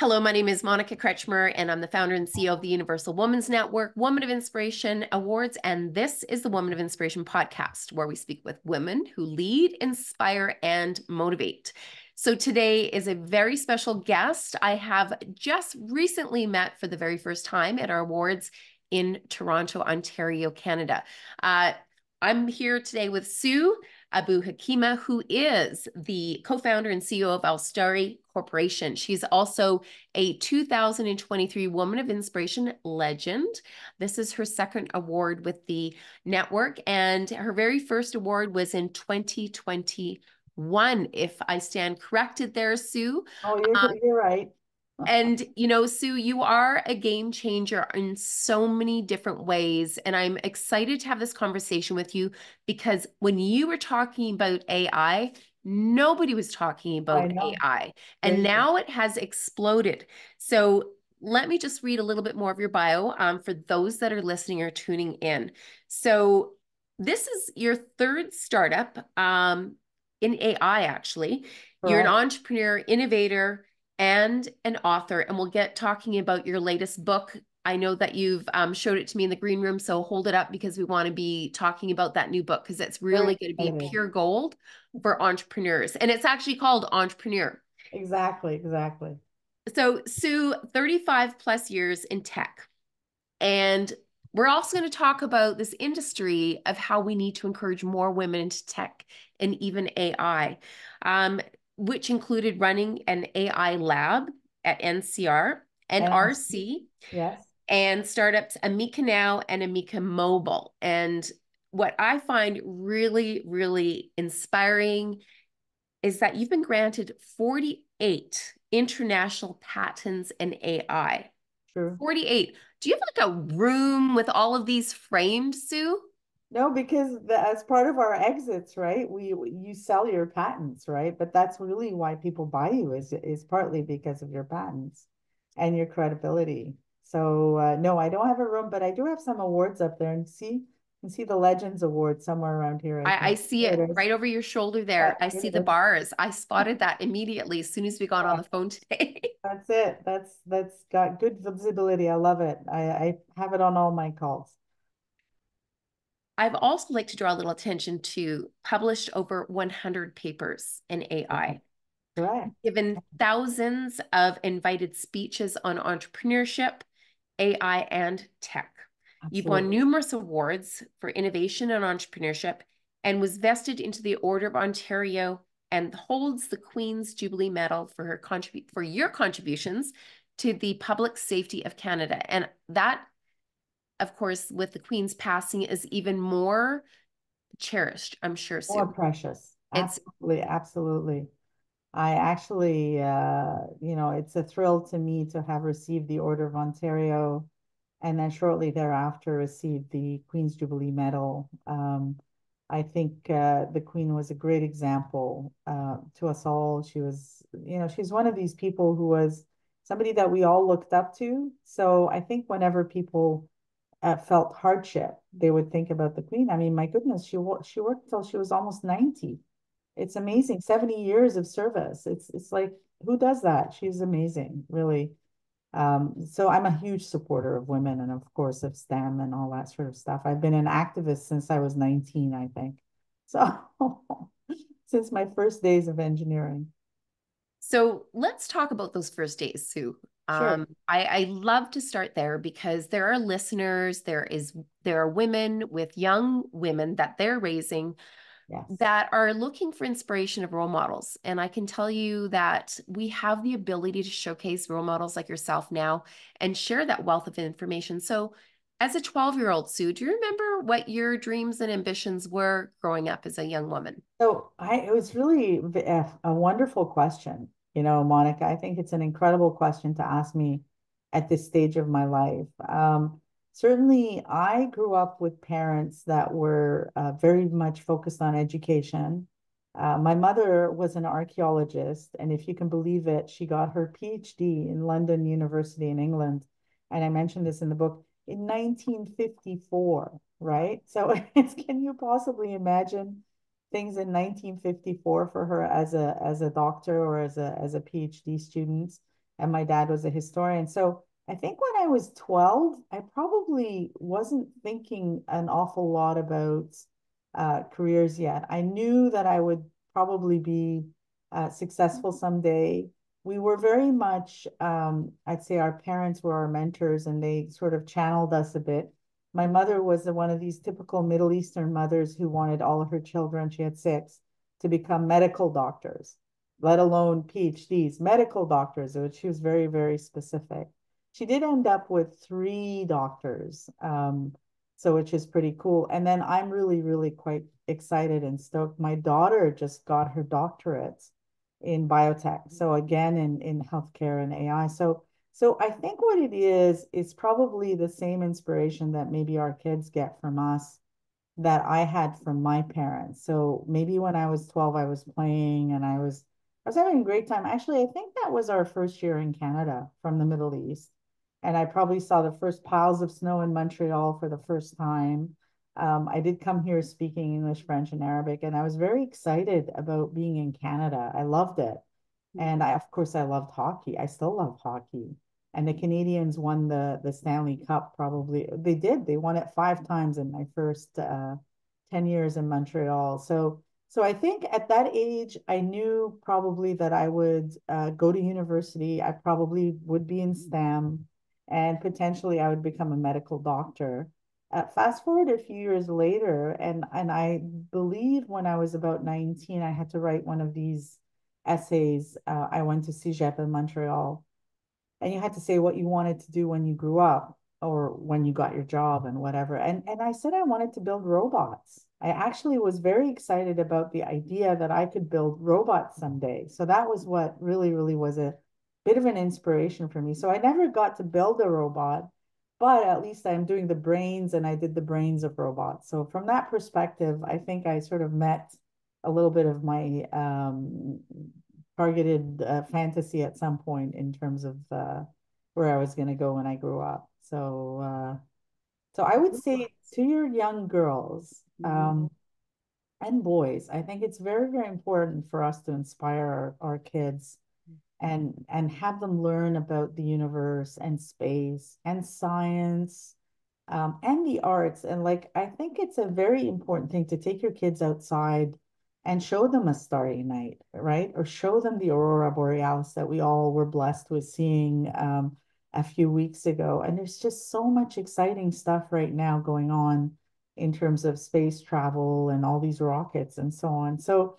Hello, my name is Monica Kretschmer, and I'm the founder and CEO of the Universal Women's Network, Woman of Inspiration Awards, and this is the Woman of Inspiration podcast, where we speak with women who lead, inspire, and motivate. So today is a very special guest I have just recently met for the very first time at our awards in Toronto, Ontario, Canada. I'm here today with Sue Abu-Hakima, who is the co-founder and CEO of Alstari Corporation. She's also a 2023 Woman of Inspiration legend. This is her second award with the network, and her very first award was in 2021, if I stand corrected there, Sue. Oh, you're right. And, Sue, you are a game changer in so many different ways. And I'm excited to have this conversation with you because when you were talking about AI, nobody was talking I about know. AI. And Crazy. now it has exploded. So let me just read a little bit more of your bio for those that are listening or tuning in. So this is your third startup in AI, actually. You're an Correct. entrepreneur, innovator, and an author, and we'll get talking about your latest book. I know that you've showed it to me in the green room, so hold it up because we want to be talking about that new book because it's Very really going to be excited. pure gold for entrepreneurs. And it's actually called Entrepreneur. Exactly, exactly. So, Sue, 35 plus years in tech. And we're also going to talk about this industry of how we need to encourage more women into tech and even AI, which included running an AI lab at NCR and And RC yes. and startups AmikaNow and Amika Mobile. And what I find really, really inspiring is that you've been granted 48 international patents in AI. True. 48. Do you have like a room with all of these framed, Sue? No, because as part of our exits, right? You sell your patents, right? But that's really why people buy you is partly because of your patents and your credibility. So no, I don't have a room, but I do have some awards up there, and see, you can see the Legends Award somewhere around here, I I think. see There it it is. right over your shoulder Yeah, there. I here see the it is. bars. I spotted that immediately as soon as we got on Yeah. the phone today. That's it. That's got good visibility. I love it. I have it on all my calls. I've also like to draw a little attention to published over 100 papers in AI, Correct. given thousands of invited speeches on entrepreneurship, AI, and tech. You've won Absolutely. numerous awards for innovation and entrepreneurship and was vested into the Order of Ontario and holds the Queen's Jubilee Medal for your contributions to the public safety of Canada. And that, of course, with the Queen's passing, is even more cherished, I'm sure, More Sue. precious. It's Absolutely, absolutely. I actually, it's a thrill to me to have received the Order of Ontario and then shortly thereafter received the Queen's Jubilee Medal. I think the Queen was a great example to us all. She was, she's one of these people who was somebody that we all looked up to. So I think whenever people felt hardship, they would think about the Queen. I mean, my goodness, she worked till she was almost 90. It's amazing. 70 years of service. It's like, who does that? She's amazing, really. So I'm a huge supporter of women and of course of STEM and all that sort of stuff. I've been an activist since I was 19, I think. So since my first days of engineering. So let's talk about those first days, Sue. Sure. I love to start there because there are listeners, there are women with young women that they're raising Yes. that are looking for inspiration of role models. And I can tell you that we have the ability to showcase role models like yourself now and share that wealth of information. So as a 12-year-old, Sue, do you remember what your dreams and ambitions were growing up as a young woman? So it was really a wonderful question, Monica. I think it's an incredible question to ask me at this stage of my life. Certainly, I grew up with parents that were very much focused on education. My mother was an archaeologist, and if you can believe it, she got her PhD in London University in England. And I mentioned this in the book in 1954, right? So can you possibly imagine things in 1954 for her as a doctor or as a PhD student? and my dad was a historian. So I think when I was 12, I probably wasn't thinking an awful lot about careers yet. I knew that I would probably be successful someday. We were very much, I'd say our parents were our mentors and they sort of channeled us a bit. My mother was one of these typical Middle Eastern mothers who wanted all of her children, she had six, to become medical doctors, let alone PhDs, medical doctors, which she was very, very specific. She did end up with three doctors, so which is pretty cool. And then I'm really, really quite excited and stoked. My daughter just got her doctorate in biotech. So again, in healthcare and AI. So I think what it is probably the same inspiration that maybe our kids get from us that I had from my parents. So maybe when I was 12, I was playing and I was having a great time. Actually, I think that was our first year in Canada from the Middle East. And I probably saw the first piles of snow in Montreal for the first time. I did come here speaking English, French, and Arabic, and I was very excited about being in Canada. I loved it. And of course, I loved hockey. I still love hockey. And the Canadians won the Stanley Cup probably. They did. They won it 5 times in my first 10 years in Montreal. So I think at that age, I knew probably that I would go to university. I probably would be in STEM and potentially I would become a medical doctor. Fast forward a few years later, and I believe when I was about 19, I had to write one of these essays. I went to CEGEP in Montreal, and you had to say what you wanted to do when you grew up or when you got your job and whatever. And I said I wanted to build robots. I actually was very excited about the idea that I could build robots someday. So that was what really, really was a bit of an inspiration for me. So I never got to build a robot, but at least I'm doing the brains and I did the brains of robots. So from that perspective, I think I sort of met a little bit of my targeted fantasy at some point in terms of where I was going to go when I grew up. So I would say to your young girls and boys, I think it's very, very important for us to inspire our kids and have them learn about the universe and space and science and the arts. And like, I think it's a very important thing to take your kids outside and show them a starry night, right? Or show them the aurora borealis that we all were blessed with seeing a few weeks ago. And there's just so much exciting stuff right now going on in terms of space travel and all these rockets and so on. So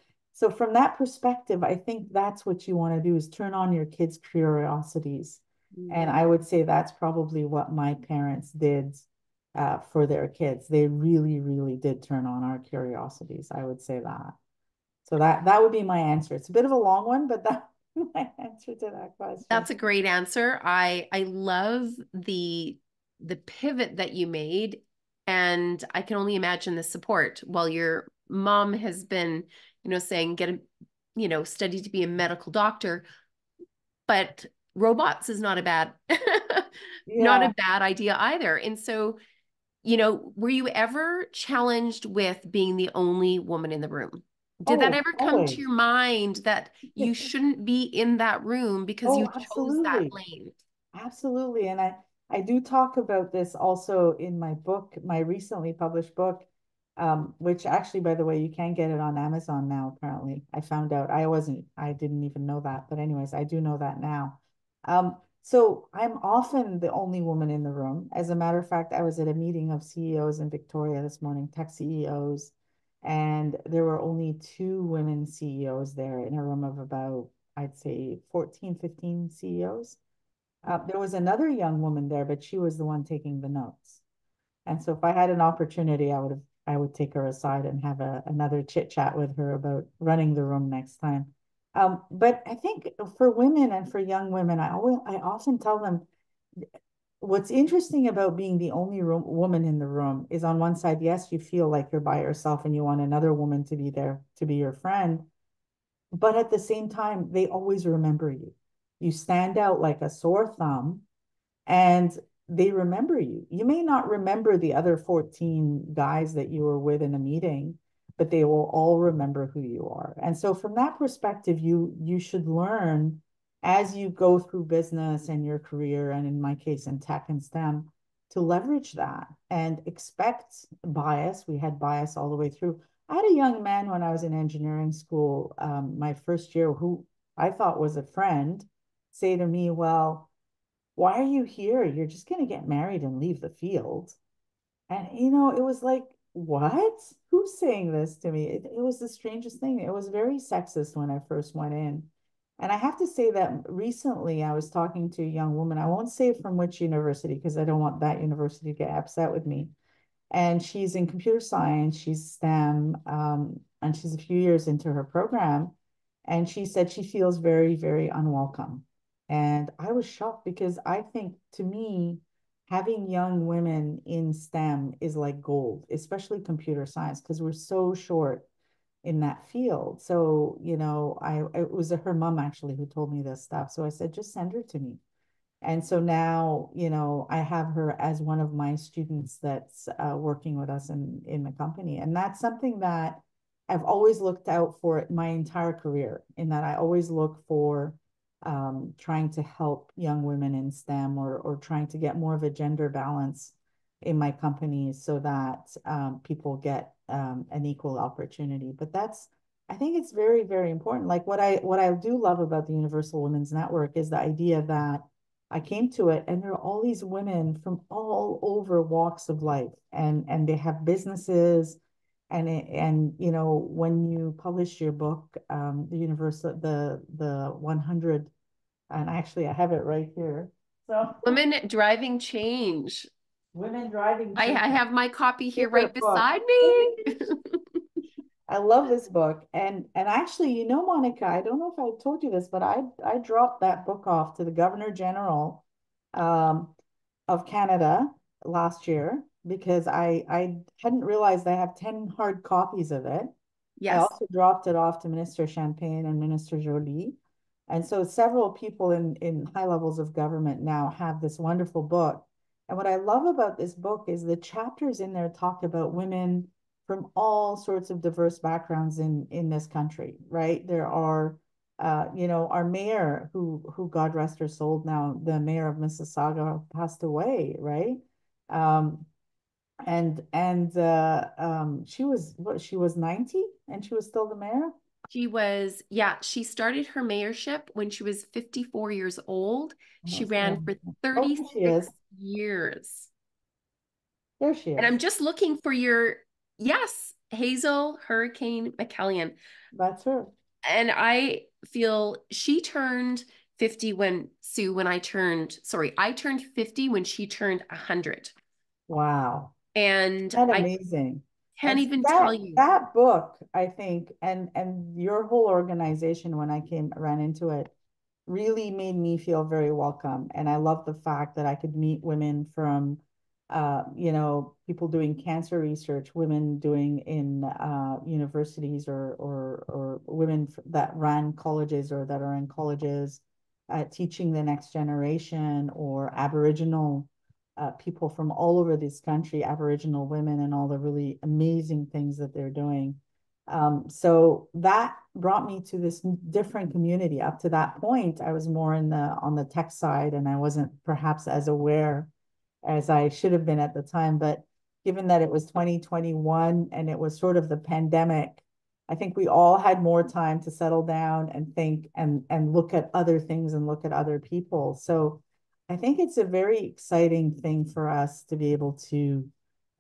from that perspective, I think that's what you want to do is turn on your kids' curiosities. And I would say that's probably what my parents did for their kids. They really, really did turn on our curiosities. I would say that. So that would be my answer. It's a bit of a long one, but that's my answer to that question. That's a great answer. I love the pivot that you made, and I can only imagine the support while your mom has been, saying get a, study to be a medical doctor, but robots is not a bad not Yeah. a bad idea either. And so, were you ever challenged with being the only woman in the room? Did that Oh, ever come to always. your mind that you shouldn't be in that room because you Oh, chose that absolutely. lane? Absolutely. And I do talk about this also in my book, my recently published book, which actually, by the way, you can get it on Amazon now, apparently. I found out I didn't even know that. But anyways, I do know that now. So I'm often the only woman in the room. As a matter of fact, I was at a meeting of CEOs in Victoria this morning, tech CEOs, and there were only two women CEOs there in a room of about, I'd say 14, 15 CEOs. There was another young woman there, but she was the one taking the notes. And so if I had an opportunity, I would take her aside and have another chit chat with her about running the room next time. But I think for women and for young women, I often tell them what's interesting about being the only woman in the room is on one side, yes, you feel like you're by yourself and you want another woman to be there to be your friend. But at the same time, they always remember you. You stand out like a sore thumb and they remember you. You may not remember the other 14 guys that you were with in a meeting, but they will all remember who you are. And so from that perspective, you should learn as you go through business and your career, and in my case, in tech and STEM, to leverage that and expect bias. We had bias all the way through. I had a young man when I was in engineering school, my first year, who I thought was a friend, say to me, well, why are you here? You're just going to get married and leave the field. And, it was like, what? Who's saying this to me? It was the strangest thing. It was very sexist when I first went in. And I have to say that recently I was talking to a young woman. I won't say from which university because I don't want that university to get upset with me. And she's in computer science, she's STEM, and she's a few years into her program. And she said she feels very, very unwelcome. And I was shocked because I think, to me, having young women in STEM is like gold, especially computer science, because we're so short in that field. So, it was her mom actually who told me this stuff. So I said, just send her to me. And so now, I have her as one of my students that's working with us in the company. And that's something that I've always looked out for my entire career, in that I always look for trying to help young women in STEM, or trying to get more of a gender balance in my company so that people get an equal opportunity. But I think it's very, very important. Like what I do love about the Universal Women's Network is the idea that I came to it, and there are all these women from all over walks of life, and they have businesses, and when you publish your book, the 100, and actually I have it right here. So Women driving change. Women Driving I Change, have my copy here right favorite book. beside me. I love this book. And actually, Monica, I don't know if I told you this, but I dropped that book off to the Governor General um, of Canada last year because I hadn't realized I have 10 hard copies of it. I Yes. also dropped it off to Minister Champagne and Minister Jolie. And so several people in high levels of government now have this wonderful book. And what I love about this book is the chapters in there talk about women from all sorts of diverse backgrounds in this country, right? There are our mayor, who God rest her soul now, the mayor of Mississauga passed away, right? Um, and she was 90 and she was still the mayor. She started her mayorship when she was 54 years old. She That's ran for wonderful. Oh, there she 36 is. years. There she And I'm is. just looking for yes, Hazel Hurricane McCallion. That's her. And I feel she turned 50 when I turned 50 when she turned 100. Wow. And That I amazing. can't And even tell that you. that book, I think, and your whole organization, when I ran into it, really made me feel very welcome. And I love the fact that I could meet women from, people doing cancer research, women doing in universities, or women that ran colleges or that are in colleges, teaching the next generation, or Aboriginal people from all over this country, Aboriginal women, and all the really amazing things that they're doing. So that brought me to this different community. Up to that point, I was more on the tech side, and I wasn't perhaps as aware as I should have been at the time. But given that it was 2021 and it was sort of the pandemic, I think we all had more time to settle down and think, and look at other things and look at other people. So I think it's a very exciting thing for us to be able to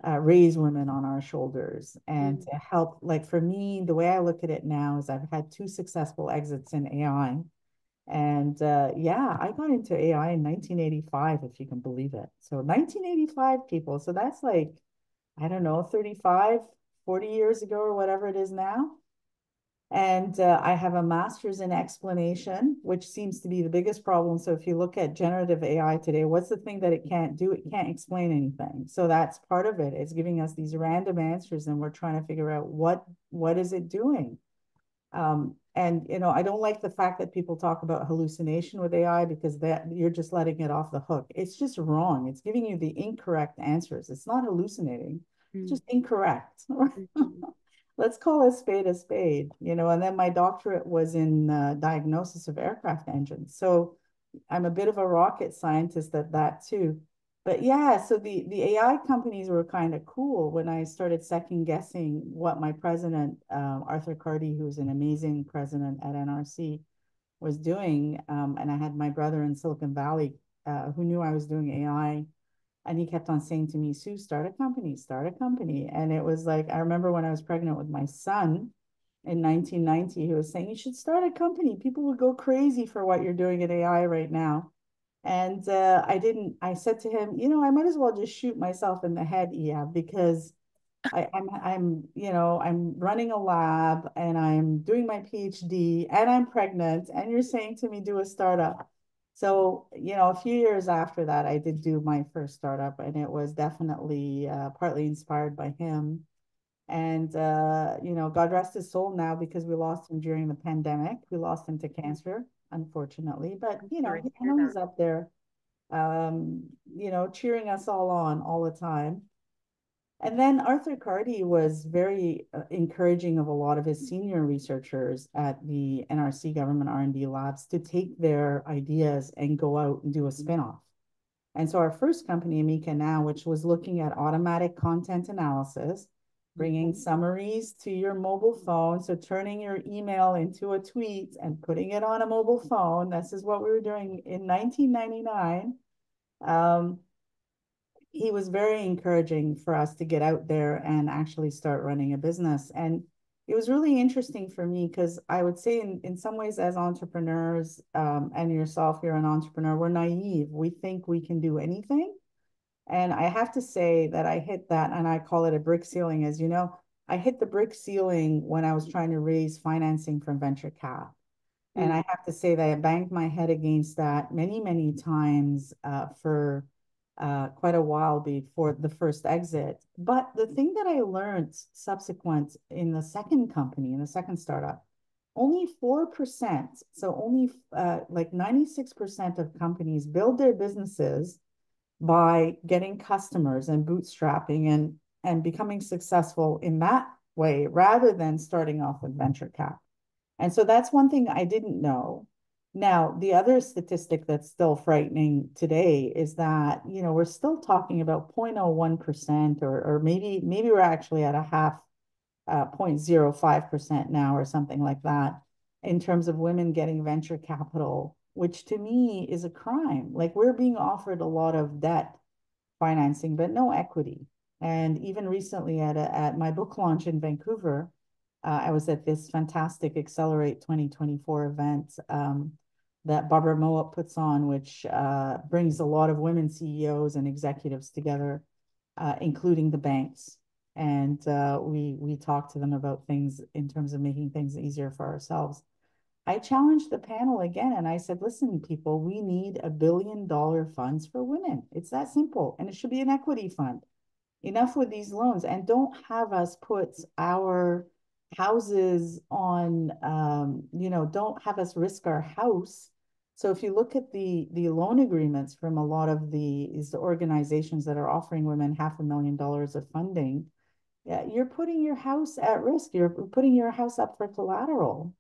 raise women on our shoulders and Mm. to help. Like, for me, the way I look at it now is I've had two successful exits in AI. And yeah, I got into AI in 1985, if you can believe it. So 1985, people. So that's like, I don't know, 35, 40 years ago, or whatever it is now. And I have a master's in explanation, which seems to be the biggest problem. So if you look at generative AI today, what's the thing that it can't do? It can't explain anything. So that's part of it. It's giving us these random answers, and we're trying to figure out what is it doing. And I don't like the fact that people talk about hallucination with AI, because that you're just letting it off the hook. It's just wrong. It's giving you the incorrect answers. It's not hallucinating. It's Mm. just incorrect. Mhm. let's call a spade, you know, and then my doctorate was in diagnosis of aircraft engines. So I'm a bit of a rocket scientist at that too. But yeah, so the AI companies were kind of cool when I started second guessing what my president, Arthur Carty, who's an amazing president at NRC, was doing. And I had my brother in Silicon Valley who knew I was doing AI. And he kept on saying to me, Sue, start a company, start a company. And it was like, I remember when I was pregnant with my son in 1990, he was saying, you should start a company. People would go crazy for what you're doing in AI right now. And I didn't, I said to him, you know, I might as well just shoot myself in the head, yeah, because I'm running a lab and I'm doing my PhD and I'm pregnant and you're saying to me, do a startup. So, you know, a few years after that, I did do my first startup and it was definitely partly inspired by him. And, you know, God rest his soul now because we lost him during the pandemic. We lost him to cancer, unfortunately. But, you know, Sorry to I hear know that. he's up there, you know, cheering us all on all the time. And then Arthur Carty was very encouraging of a lot of his senior researchers at the NRC government R&D labs to take their ideas and go out and do a spinoff. And so our first company, AmikaNow, which was looking at automatic content analysis, bringing summaries to your mobile phone. So turning your email into a tweet and putting it on a mobile phone. This is what we were doing in 1999. Um, he was very encouraging for us to get out there and actually start running a business. And it was really interesting for me because I would say in some ways as entrepreneurs, and yourself, you're an entrepreneur, we're naive. We think we can do anything. And I have to say that I hit that, and I call it a brick ceiling, as you know, I hit the brick ceiling when I was trying to raise financing from venture cap. And I have to say that I banged my head against that many, many times for quite a while before the first exit. But the thing that I learned subsequent in the second company, in the second startup, only 4%, so only like 96% of companies build their businesses by getting customers and bootstrapping and becoming successful in that way rather than starting off with venture cap. And so that's one thing I didn't know. Now, the other statistic that's still frightening today is that, you know, we're still talking about 0.01% or maybe we're actually at a half 0.05% now or something like that in terms of women getting venture capital, which to me is a crime. Like we're being offered a lot of debt financing, but no equity. And even recently at my book launch in Vancouver, I was at this fantastic Accelerate 2024 event that Barbara Moa puts on, which brings a lot of women CEOs and executives together, including the banks. And we talk to them about things in terms of making things easier for ourselves. I challenged the panel again and I said, listen, people, we need $1 billion funds for women. It's that simple. And it should be an equity fund. Enough with these loans and don't have us put our houses on, you know, don't have us risk our house. So if you look at the loan agreements from a lot of these organizations that are offering women $500,000 of funding, yeah, you're putting your house at risk. You're putting your house up for collateral.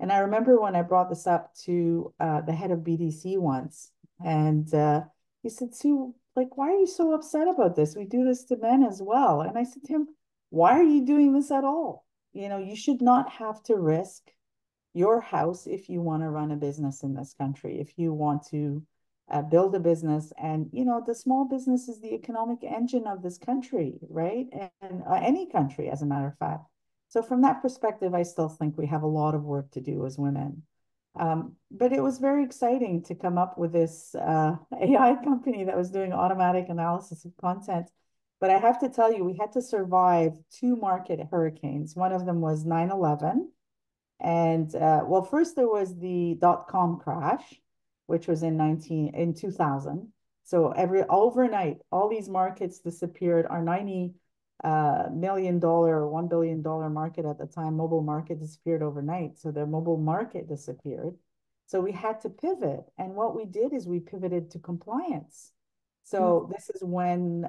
And I remember when I brought this up to the head of BDC once, and he said, Sue, like, why are you so upset about this? We do this to men as well. And I said to him, why are you doing this at all? You know, you should not have to risk your house if you want to run a business in this country, if you want to build a business. And, you know, the small business is the economic engine of this country, right? And any country, as a matter of fact. So from that perspective, I still think we have a lot of work to do as women. But it was very exciting to come up with this AI company that was doing automatic analysis of content. But I have to tell you, we had to survive two market hurricanes. One of them was 9/11. And well, first there was the dot-com crash, which was in 2000. So every overnight, all these markets disappeared. Our $90 million or $1 billion market at the time, mobile market disappeared overnight. So the mobile market disappeared. So we had to pivot. And what we did is we pivoted to compliance. So this is when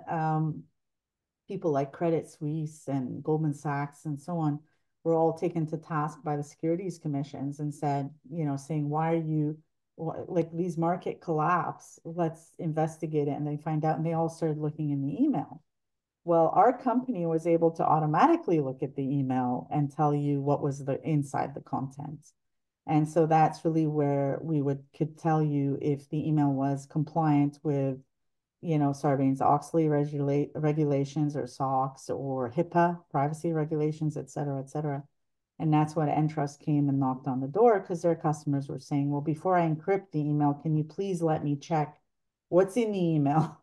people like Credit Suisse and Goldman Sachs and so on were all taken to task by the securities commissions and said, saying, why are you like these market collapse? Let's investigate it. And they find out, and they all started looking in the email. Well, our company was able to automatically look at the email and tell you what was the inside the content. And so that's really where we could tell you if the email was compliant with, Sarbanes-Oxley regulations or SOX or HIPAA privacy regulations, et cetera, et cetera. And that's when Entrust came and knocked on the door because their customers were saying, well, before I encrypt the email, can you please let me check what's in the email?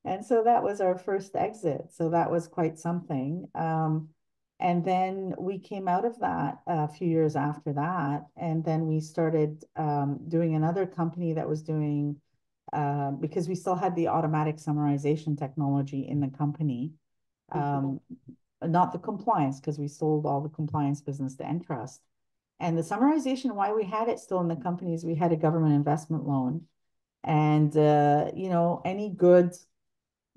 And so that was our first exit. So that was quite something. And then we came out of that a few years after that. And then we started doing another company that was doing, because we still had the automatic summarization technology in the company, not the compliance, because we sold all the compliance business to Entrust. And the summarization, why we had it still in the companies, we had a government investment loan. And, any good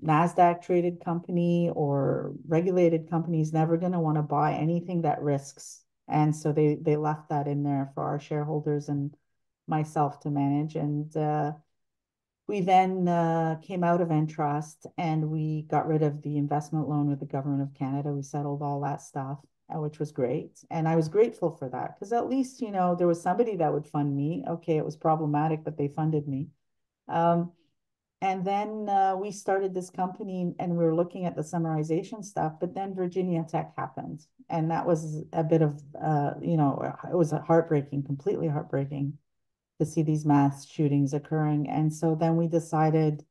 NASDAQ traded company or regulated company is never going to want to buy anything that risks. And so they left that in there for our shareholders and myself to manage. And we then came out of Entrust and we got rid of the investment loan with the government of Canada. We settled all that stuff, which was great. And I was grateful for that because at least, there was somebody that would fund me. Okay, it was problematic, but they funded me. And then we started this company and we were looking at the summarization stuff, but then Virginia Tech happened. And that was a bit of, it was heartbreaking, completely heartbreaking to see these mass shootings occurring. And so then we decided,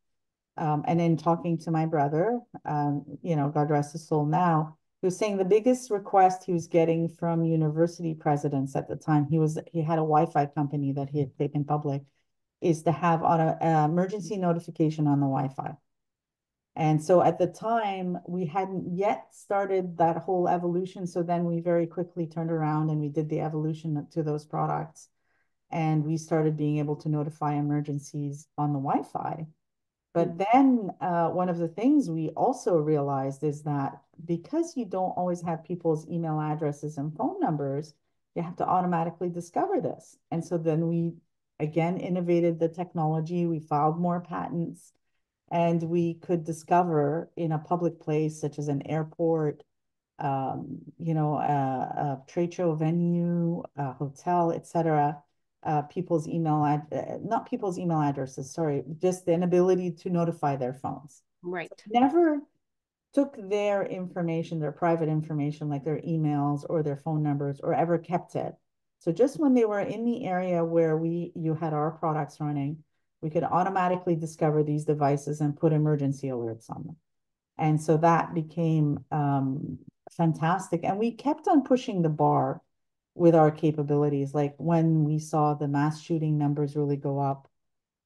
and in talking to my brother, God rest his soul now, he was saying the biggest request he was getting from university presidents at the time, he had a Wi-Fi company that he had taken public, is to have on a emergency notification on the Wi-Fi. And so at the time, we hadn't yet started that whole evolution. So then we very quickly turned around and we did the evolution to those products. And we started being able to notify emergencies on the Wi-Fi. But then one of the things we also realized is that because you don't always have people's email addresses and phone numbers, you have to automatically discover this. And so then we again innovated the technology, we filed more patents, and we could discover in a public place such as an airport, a trade show venue, a hotel, etc., people's not people's email addresses, sorry, just the inability to notify their phones. Right. So never took their information, their private information, like their emails or their phone numbers, or ever kept it. So just when they were in the area where you had our products running, we could automatically discover these devices and put emergency alerts on them. And so that became fantastic. And we kept on pushing the bar with our capabilities. Like when we saw the mass shooting numbers really go up,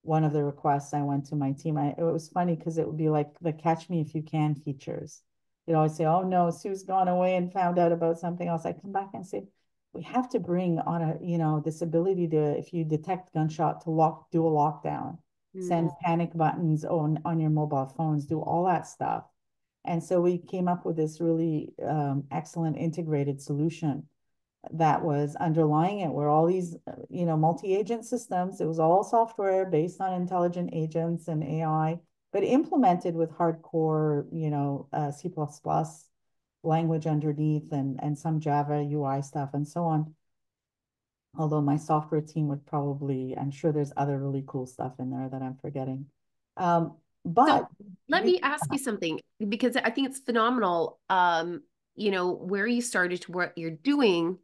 one of the requests I went to my team, it was funny because it would be like the catch me if you can features. They'd always say, oh no, Sue's gone away and found out about something else. I come back and say, we have to bring on this ability to, if you detect gunshot, to do a lockdown, send panic buttons on your mobile phones, do all that stuff. And so we came up with this really excellent integrated solution that was underlying it, where all these, multi-agent systems, it was all software based on intelligent agents and AI, but implemented with hardcore, C++ language underneath and some Java UI stuff and so on. Although my software team would probably, I'm sure there's other really cool stuff in there that I'm forgetting. But so let me ask you something, because I think it's phenomenal, where you started to what you're doing.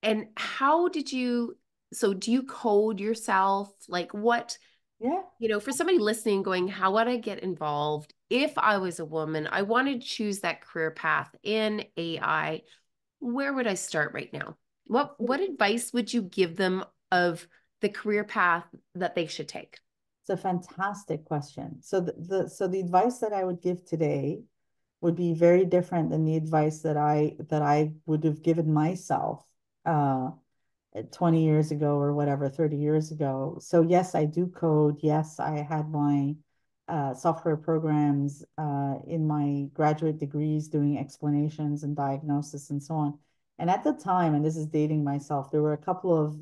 And how did you, so do you code yourself? Like what, yeah, for somebody listening going, how would I get involved if I was a woman? I want to choose that career path in AI. Where would I start right now? What advice would you give them of the career path that they should take? it's a fantastic question. So the advice that I would give today would be very different than the advice that I would have given myself 20 years ago or whatever, 30 years ago. So yes, I do code. Yes, I had my software programs in my graduate degrees, doing explanations and diagnosis and so on. And at the time, and this is dating myself, there were a couple of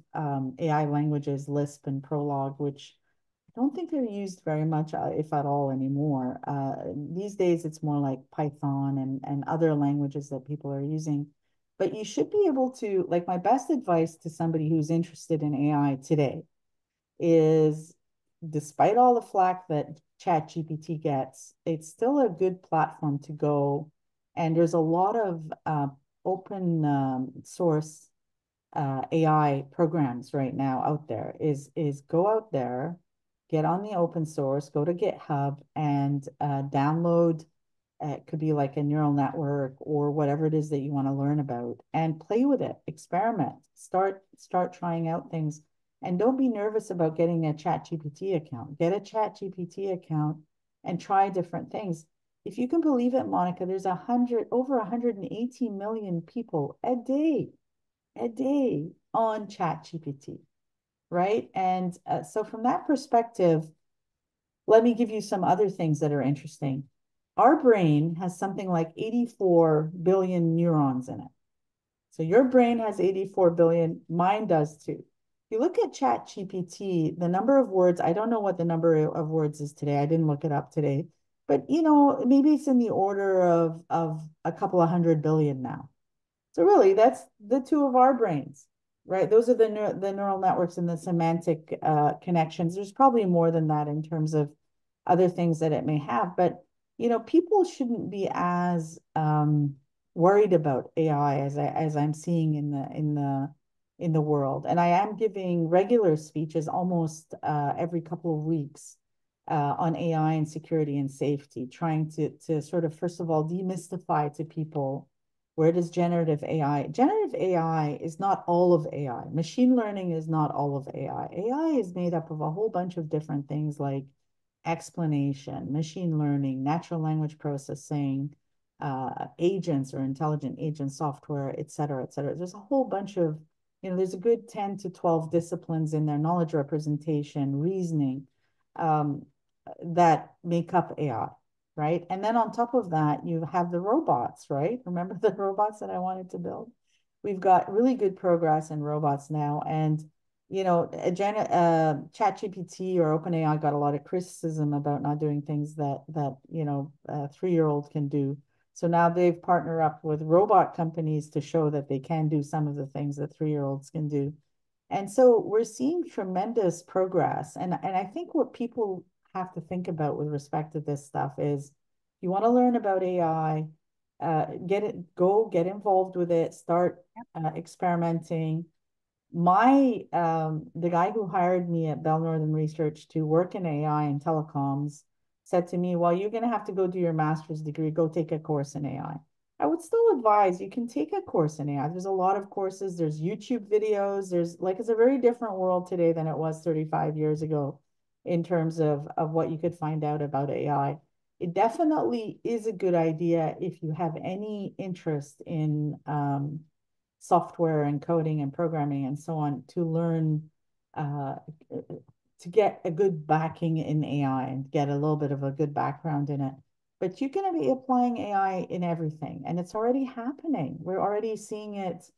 AI languages, Lisp and Prolog, which I don't think they're used very much, if at all, anymore. These days, it's more like Python and other languages that people are using. But you should be able to, like, my best advice to somebody who's interested in AI today is, despite all the flack that ChatGPT gets, it's still a good platform to go. And there's a lot of open source AI programs right now out there. Is go out there, get on the open source, go to GitHub and download. It could be like a neural network or whatever it is that you want to learn about, and play with it, experiment, start trying out things. And don't be nervous about getting a ChatGPT account. Get a ChatGPT account and try different things. If you can believe it, Monica, there's over 180 million people a day on ChatGPT, right? And so from that perspective, let me give you some other things that are interesting. Our brain has something like 84 billion neurons in it. So your brain has 84 billion, mine does too. If you look at ChatGPT, the number of words, I don't know what the number of words is today. I didn't look it up today, but maybe it's in the order of a couple of 100 billion now. So really, that's the two of our brains, right? Those are the neural networks and the semantic connections. There's probably more than that in terms of other things that it may have, but people shouldn't be as worried about AI as I'm seeing in the world. And I am giving regular speeches almost every couple of weeks on AI and security and safety, trying to sort of, first of all, demystify to people, where does generative AI? Generative AI is not all of AI. Machine learning is not all of AI. AI is made up of a whole bunch of different things like explanation, machine learning, natural language processing, agents or intelligent agent software, et cetera, et cetera. There's a whole bunch of, there's a good 10 to 12 disciplines in there, knowledge representation, reasoning, that make up AI, right? And then on top of that, you have the robots, right? Remember the robots that I wanted to build? We've got really good progress in robots now. And, ChatGPT or OpenAI got a lot of criticism about not doing things that a 3-year-old can do. So now they've partnered up with robot companies to show that they can do some of the things that 3-year-olds can do. And so we're seeing tremendous progress. And I think what people have to think about with respect to this stuff is, you want to learn about AI, get involved with it, start experimenting. The guy who hired me at Bell Northern Research to work in AI and telecoms said to me, well, you're going to have to go do your master's degree, go take a course in AI. I would still advise you can take a course in AI. There's a lot of courses, there's YouTube videos, it's a very different world today than it was 35 years ago in terms of what you could find out about AI. It definitely is a good idea if you have any interest in software and coding and programming and so on, to learn to get a good backing in AI and get a little bit of a good background in it. But you're going to be applying AI in everything, and it's already happening. We're already seeing it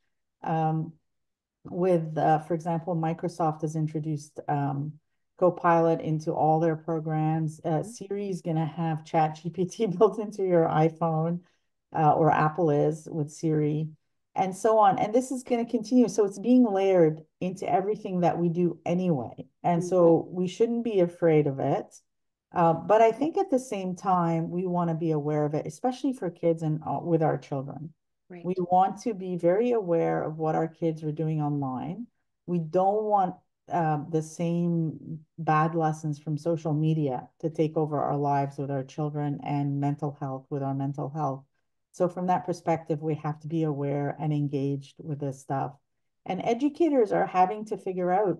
with, for example, Microsoft has introduced Copilot into all their programs. Siri is going to have ChatGPT built into your iPhone, or Apple is with Siri, and so on. And this is going to continue. So it's being layered into everything that we do anyway. And so we shouldn't be afraid of it. But I think at the same time, we want to be aware of it, especially for kids and with our children. Right. We want to be very aware of what our kids are doing online. We don't want the same bad lessons from social media to take over our lives with our children, and mental health with our mental health. So from that perspective, we have to be aware and engaged with this stuff. And educators are having to figure out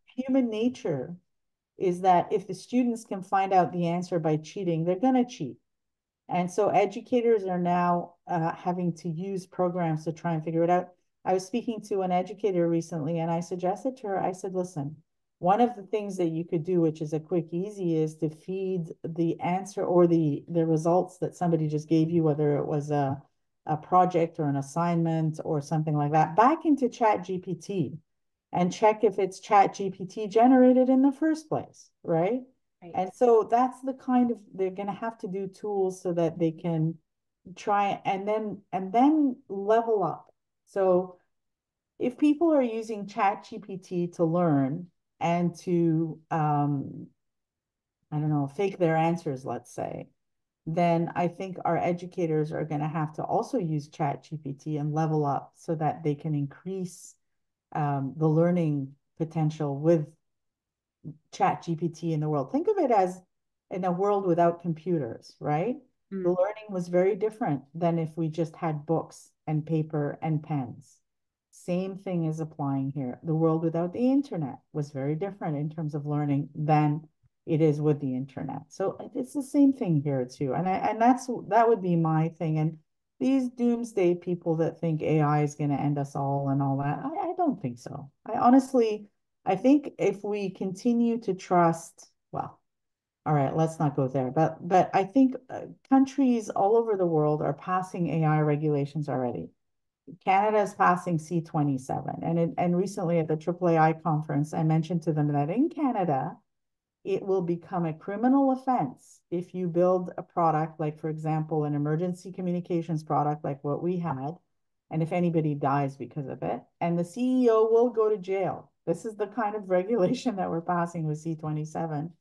human nature is that if the students can find out the answer by cheating, they're going to cheat. And so educators are now having to use programs to try and figure it out. I was speaking to an educator recently, and I suggested to her, I said, listen, One of the things that you could do, which is a quick, easy, is to feed the answer or the results that somebody just gave you, whether it was a project or an assignment or something like that, back into Chat GPT and check if it's Chat GPT generated in the first place, right? Right. And so that's the kind of, they're going to have to do tools so that they can try and then level up. So if people are using Chat GPT to learn and to I don't know, fake their answers, let's say, then I think our educators are going to have to also use Chat GPT and level up so that they can increase the learning potential with Chat GPT in the world. Think of it as in a world without computers, right? The Mm. learning was very different than if we just had books and paper and pens. Same thing is applying here. The world without the internet was very different in terms of learning than it is with the internet. So it's the same thing here too. And that would be my thing. And these doomsday people that think AI is going to end us all and all that, I don't think so. I think if we continue to trust, well, all right, let's not go there. But I think countries all over the world are passing AI regulations already. Canada is passing C27, and recently at the AAAI conference, I mentioned to them that in Canada, it will become a criminal offense if you build a product, like, for example, an emergency communications product like what we had, and if anybody dies because of it, and the CEO will go to jail. This is the kind of regulation that we're passing with C27.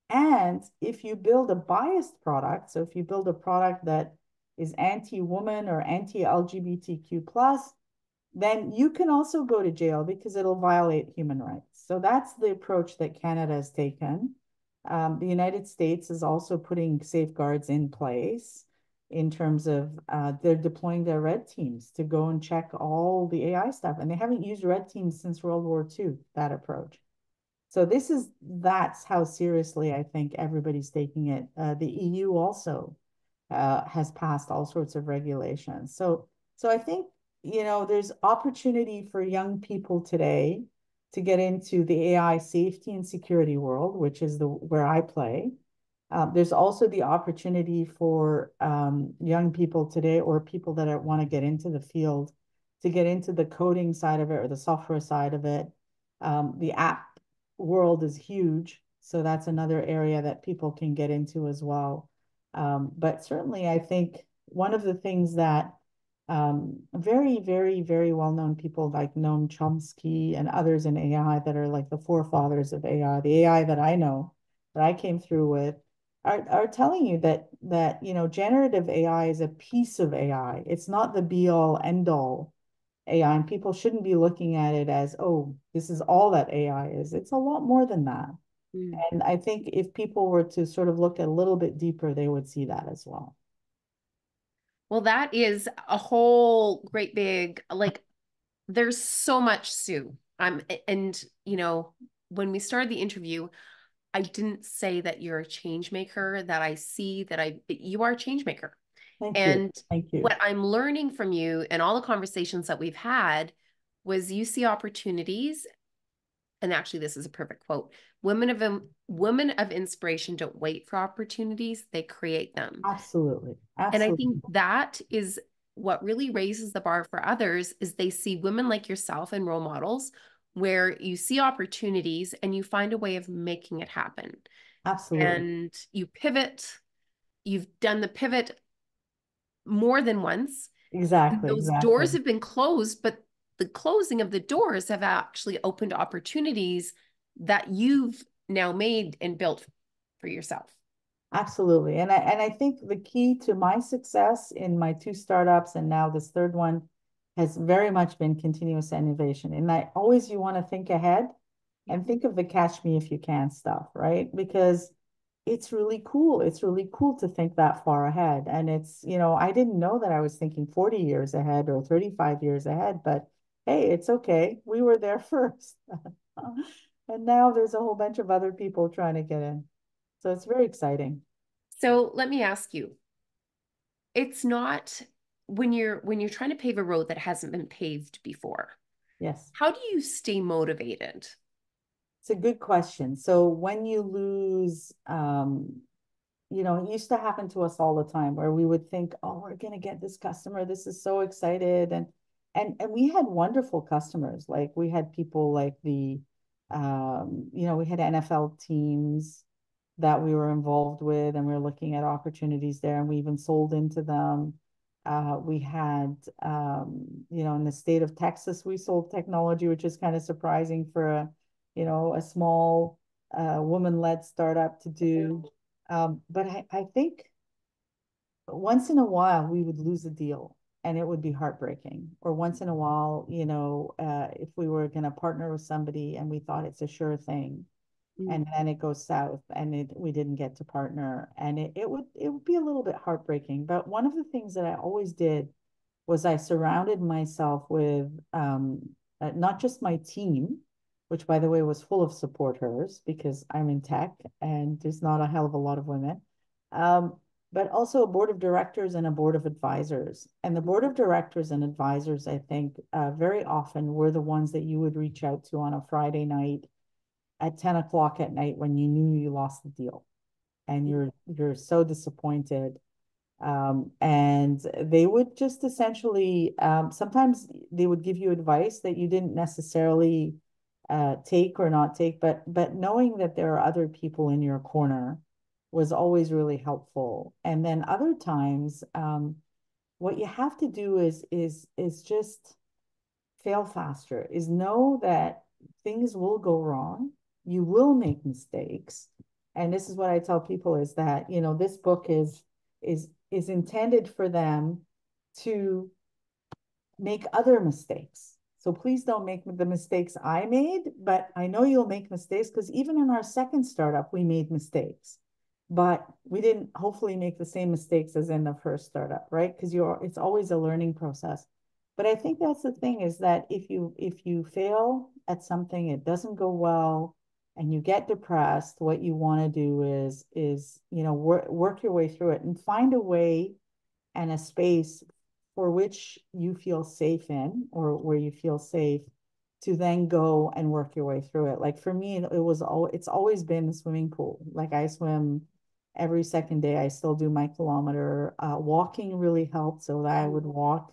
And if you build a biased product, so if you build a product that is anti-woman or anti-LGBTQ plus, then you can also go to jail because it'll violate human rights. So that's the approach that Canada has taken. The United States is also putting safeguards in place in terms of they're deploying their red teams to go and check all the AI stuff. And they haven't used red teams since World War II, that approach. So that's how seriously I think everybody's taking it. The EU also has passed all sorts of regulations. So I think, there's opportunity for young people today to get into the AI safety and security world, which is where I play. There's also the opportunity for young people today or people that want to get into the field to get into the coding side of it or the software side of it. The app world is huge, so that's another area that people can get into as well. But certainly, I think one of the things that very, very, very well-known people like Noam Chomsky and others in AI that are like the forefathers of AI, the AI that I know, that I came through with, are telling you that generative AI is a piece of AI. It's not the be all end all AI, and people shouldn't be looking at it as, oh, this is all that AI is. It's a lot more than that. Mm. And I think if people were to sort of look a little bit deeper, they would see that as well. Well, that is a whole great big, like, there's so much, Sue. And when we started the interview, I didn't say that you're a change maker, that I see you are a change maker. Thank you. And Thank you. what I'm learning from you and all the conversations that we've had was you see opportunities. And actually, this is a perfect quote. Women of inspiration don't wait for opportunities, they create them. Absolutely. And I think Absolutely. that is what really raises the bar for others is they see women like yourself and role models where you see opportunities and you find a way of making it happen. Absolutely. And you pivot, you've done the pivot more than once. Exactly. Those doors Exactly. have been closed, but the closing of the doors have actually opened opportunities that you've now made and built for yourself. Absolutely. And I think the key to my success in my two startups and now this third one has very much been continuous innovation. And that always you want to think ahead Yeah. and think of the catch me if you can stuff, right? Because it's really cool. It's really cool to think that far ahead. And I didn't know that I was thinking 40 years ahead or 35 years ahead, but hey, it's okay. We were there first. And now there's a whole bunch of other people trying to get in. So it's very exciting. So let me ask you, it's not when you're trying to pave a road that hasn't been paved before, Yes. how do you stay motivated? It's a good question. So when you lose, it used to happen to us all the time where we would think, oh, we're going to get this customer. This is so excited. And we had wonderful customers. Like we had people like we had NFL teams that we were involved with, and we were looking at opportunities there, and we even sold into them. We had, in the state of Texas, we sold technology, which is kind of surprising for a small woman-led startup to do. But I think once in a while we would lose a deal and it would be heartbreaking. Or once in a while, if we were going to partner with somebody and we thought it's a sure thing, and then it goes south and we didn't get to partner, and it would be a little bit heartbreaking. But one of the things that I always did was I surrounded myself with not just my team, which by the way was full of supporters because I'm in tech and there's not a hell of a lot of women, um, but also a board of directors and a board of advisors. And the board of directors and advisors, I think, very often were the ones that you would reach out to on a Friday night at 10 o'clock at night when you knew you lost the deal and you're so disappointed. And they would just essentially, sometimes they would give you advice that you didn't necessarily take or not take, but knowing that there are other people in your corner was always really helpful. And then other times, what you have to do is just fail faster, is know that things will go wrong. You will make mistakes. And this is what I tell people is that, this book is intended for them to make other mistakes. So please don't make the mistakes I made, but I know you'll make mistakes because even in our second startup, we made mistakes, but we didn't hopefully make the same mistakes as in the first startup, right? Because it's always a learning process. But I think that's the thing is that if you fail at something, it doesn't go well, and you get depressed, what you want to do is work your way through it and find a way and a space for which you feel safe in, or where you feel safe to then go and work your way through it. Like for me, it's always been the swimming pool. Like I swim every second day. I still do my kilometer. Walking really helped, so that I would walk.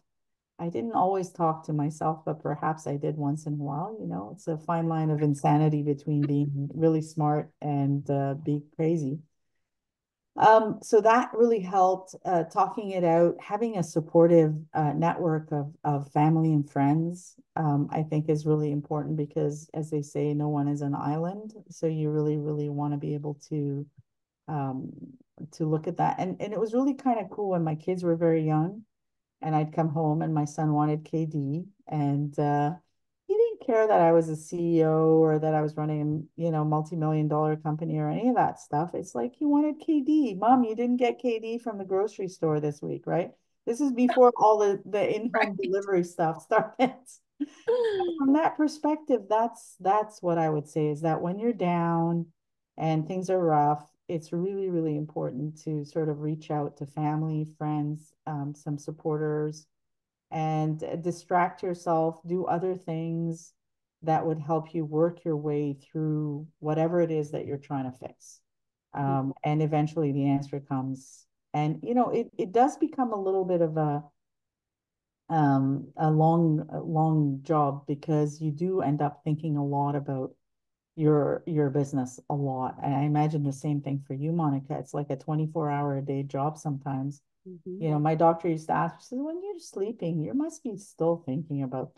I didn't always talk to myself, but perhaps I did once in a while. It's a fine line of insanity between being really smart and being crazy. So that really helped, talking it out, having a supportive network of family and friends, I think is really important because, as they say, no one is an island. So you really, really want to be able um, to look at that. And it was really kind of cool when my kids were very young and I'd come home and my son wanted KD, and he didn't care that I was a CEO or that I was running, multi-million-dollar company or any of that stuff. It's like he wanted KD. Mom, you didn't get KD from the grocery store this week, right? This is before all the in-home Right. delivery stuff started. From that perspective, that's what I would say is that when you're down and things are rough, it's really, really important to sort of reach out to family, friends, some supporters, and distract yourself, do other things that would help you work your way through whatever it is that you're trying to fix. And eventually the answer comes. And, it does become a little bit of a long job because you do end up thinking a lot about your business a lot. And I imagine the same thing for you, Monica. It's like a 24-hour a day job sometimes. Mhm. My doctor used to ask, she says, when you're sleeping, you must be still thinking about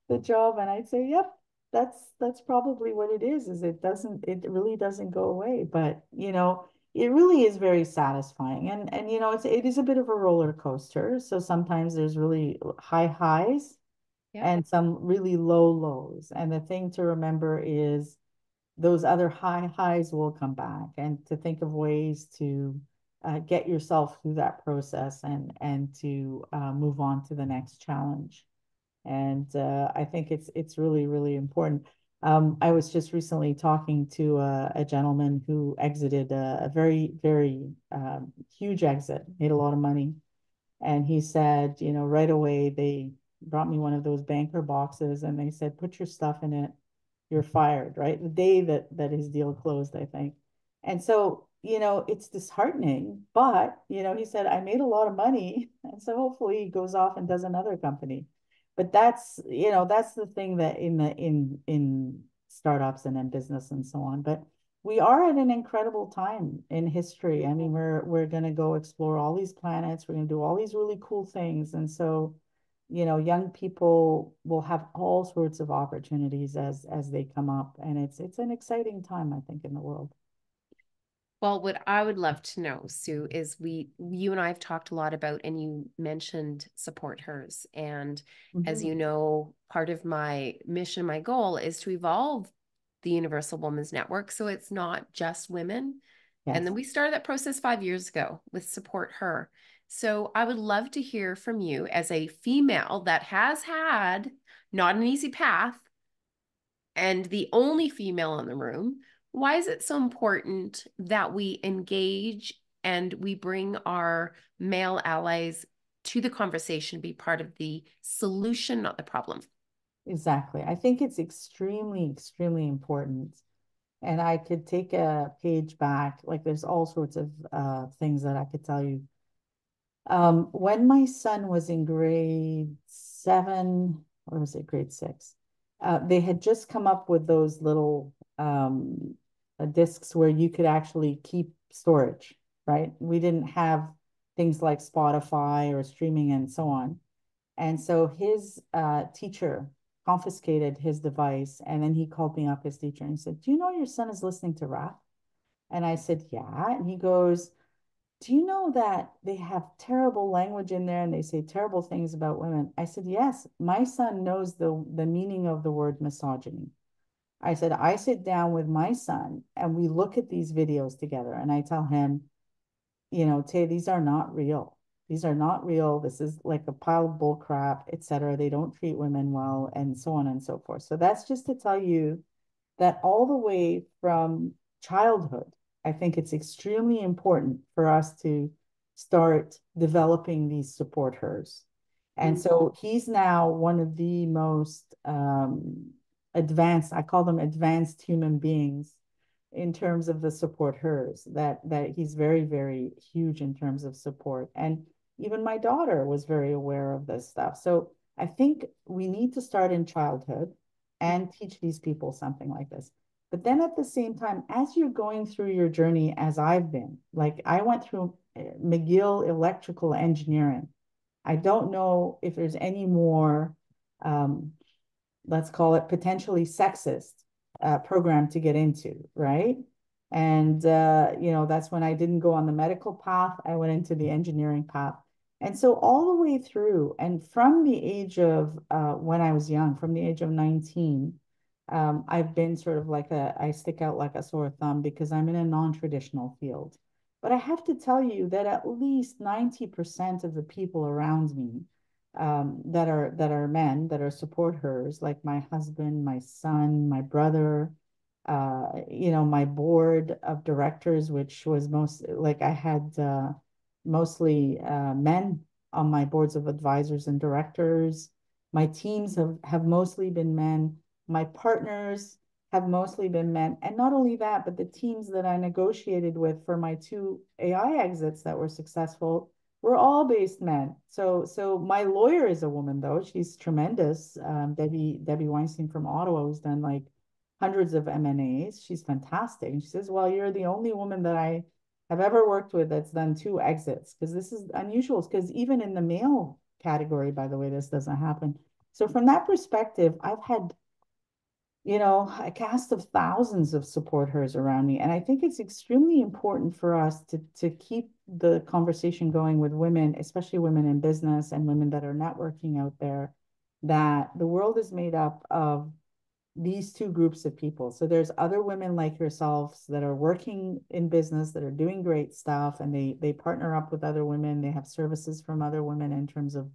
the job. And I'd say, yep, that's probably what it is it really doesn't go away. But it really is very satisfying. And it is a bit of a roller coaster. So sometimes there's really high highs Yep. and some really low lows. And the thing to remember is those other high highs will come back, and to think of ways to get yourself through that process and to move on to the next challenge. And I think it's really, really important. I was just recently talking to a gentleman who exited a very, very huge exit, made a lot of money. And he said, right away, they brought me one of those banker boxes and they said, put your stuff in it you're fired, right? The day that his deal closed, I think. And so, it's disheartening, but, he said, I made a lot of money. And so hopefully he goes off and does another company. But that's the thing that in startups and in business and so on. But we are at an incredible time in history. I mean, we're going to go explore all these planets. We're going to do all these really cool things. And so, young people will have all sorts of opportunities as they come up. And it's an exciting time, I think, in the world. Well, what I would love to know, Sue, is you and I have talked a lot about, and you mentioned support hers. And as you know, part of my mission, my goal is to evolve the Universal Women's Network. So it's not just women. Yes. And then we started that process 5 years ago with Support Her. So I would love to hear from you as a female that has had not an easy path and the only female in the room. Why is it so important that we engage and we bring our male allies to the conversation, be part of the solution, not the problem? Exactly. I think it's extremely, extremely important. And I could take a page back, like there's all sorts of things that I could tell you. When my son was in grade 7, or was it grade 6? They had just come up with those little discs where you could actually keep storage, right? We didn't have things like Spotify or streaming and so on. And so his teacher confiscated his device, and then he called me up, his teacher, and he said, "Do you know your son is listening to rap?" And I said, "Yeah." And he goes, "Do you know that they have terrible language in there and they say terrible things about women?" I said, "Yes, my son knows the meaning of the word misogyny." I said, "I sit down with my son and we look at these videos together and I tell him, Tay, these are not real. These are not real. This is like a pile of bull crap, etc. They don't treat women well, and so on and so forth." So that's just to tell you that all the way from childhood, I think it's extremely important for us to start developing these support hers. And so he's now one of the most advanced, I call them advanced human beings in terms of the support hers, that he's very, very huge in terms of support. And even my daughter was very aware of this stuff. So I think we need to start in childhood and teach these people something like this. But then at the same time, as you're going through your journey, as I've been, like I went through McGill electrical engineering. I don't know if there's any more, let's call it potentially sexist program to get into, right? And, that's when I didn't go on the medical path. I went into the engineering path. And so all the way through, and from the age of when I was young, from the age of 19, I've been sort of like I stick out like a sore thumb because I'm in a non-traditional field. But I have to tell you that at least 90% of the people around me that are men, that are support hers, like my husband, my son, my brother, my board of directors, which was most like I had mostly men on my boards of advisors and directors. My teams have mostly been men. My partners have mostly been men. And not only that, but the teams that I negotiated with for my 2 AI exits that were successful were all based men. So my lawyer is a woman, though. She's tremendous. Debbie Weinstein from Ottawa, who's done like hundreds of M&As. She's fantastic. And she says, "Well, you're the only woman that I have ever worked with that's done 2 exits," because this is unusual. Because even in the male category, by the way, this doesn't happen. So from that perspective, I've had a cast of thousands of support hers around me. And I think it's extremely important for us to keep the conversation going with women, especially women in business and women that are networking out there, that the world is made up of these 2 groups of people. So there's other women like yourselves that are working in business, that are doing great stuff, and they partner up with other women. They have services from other women in terms of,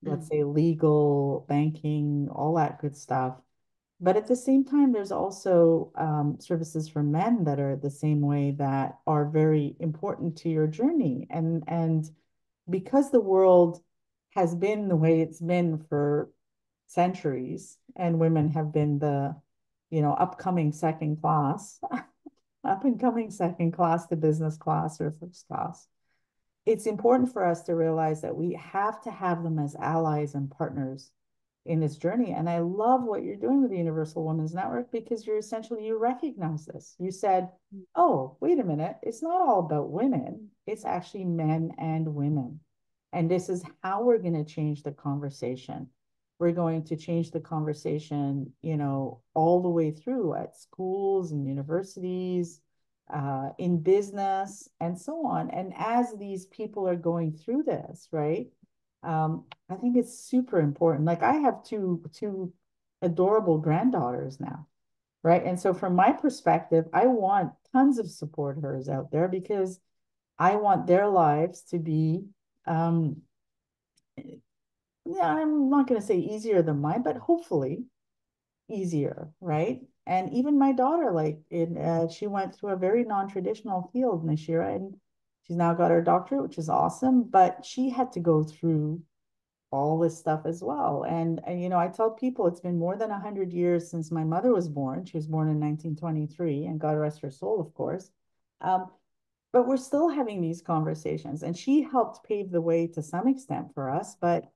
let's say, legal, banking, all that good stuff. But at the same time, there's also services for men that are the same way, that are very important to your journey. And because the world has been the way it's been for centuries, and women have been upcoming second class, up and coming second class to business class or first class, it's important for us to realize that we have to have them as allies and partners in this journey. And I love what you're doing with the Universal Women's Network, because you recognize this. You said, oh, wait a minute, it's not all about women, it's actually men and women. And this is how we're going to change the conversation. We're going to change the conversation, all the way through at schools and universities, in business and so on. And as these people are going through this, right? I think it's super important. Like, I have two adorable granddaughters now, right? And so from my perspective, I want tons of supporters out there, because I want their lives to be, yeah, I'm not going to say easier than mine, but hopefully easier, right? And even my daughter, like, she went through a very non-traditional field, Nashira, and she's now got her doctorate, which is awesome. But she had to go through all this stuff as well. And I tell people it's been more than 100 years since my mother was born. She was born in 1923, and God rest her soul, of course. But we're still having these conversations, and she helped pave the way to some extent for us. But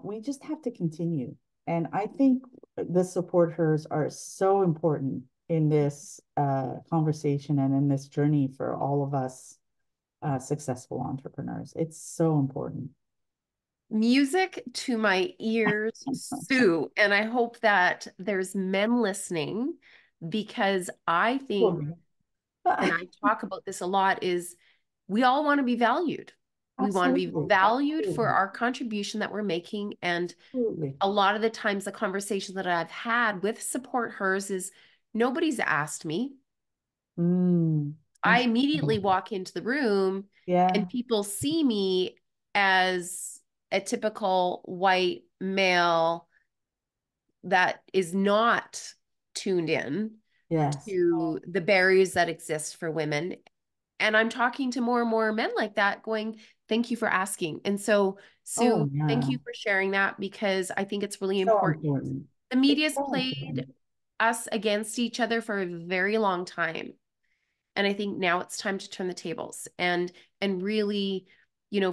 we just have to continue. And I think the supporters are so important in this conversation and in this journey for all of us successful entrepreneurs. It's so important. Music to my ears, Sue. And I hope that there's men listening, because I think, and I talk about this a lot, is we all want to be valued. We want to be Absolutely. valued for Absolutely. our contribution that we're making. And Absolutely. a lot of the times, the conversation that I've had with support hers is nobody's asked me. I immediately Interesting. walk into the room Yeah. and people see me as a typical white male that is not tuned in Yes. to the barriers that exist for women. And I'm talking to more and more men like that, going, thank you for asking. And so, Oh, Sue, thank yeah. you for sharing that, because I think it's really So important. important. The It's media's so played important. us against each other for a very long time. And I think now it's time to turn the tables and really,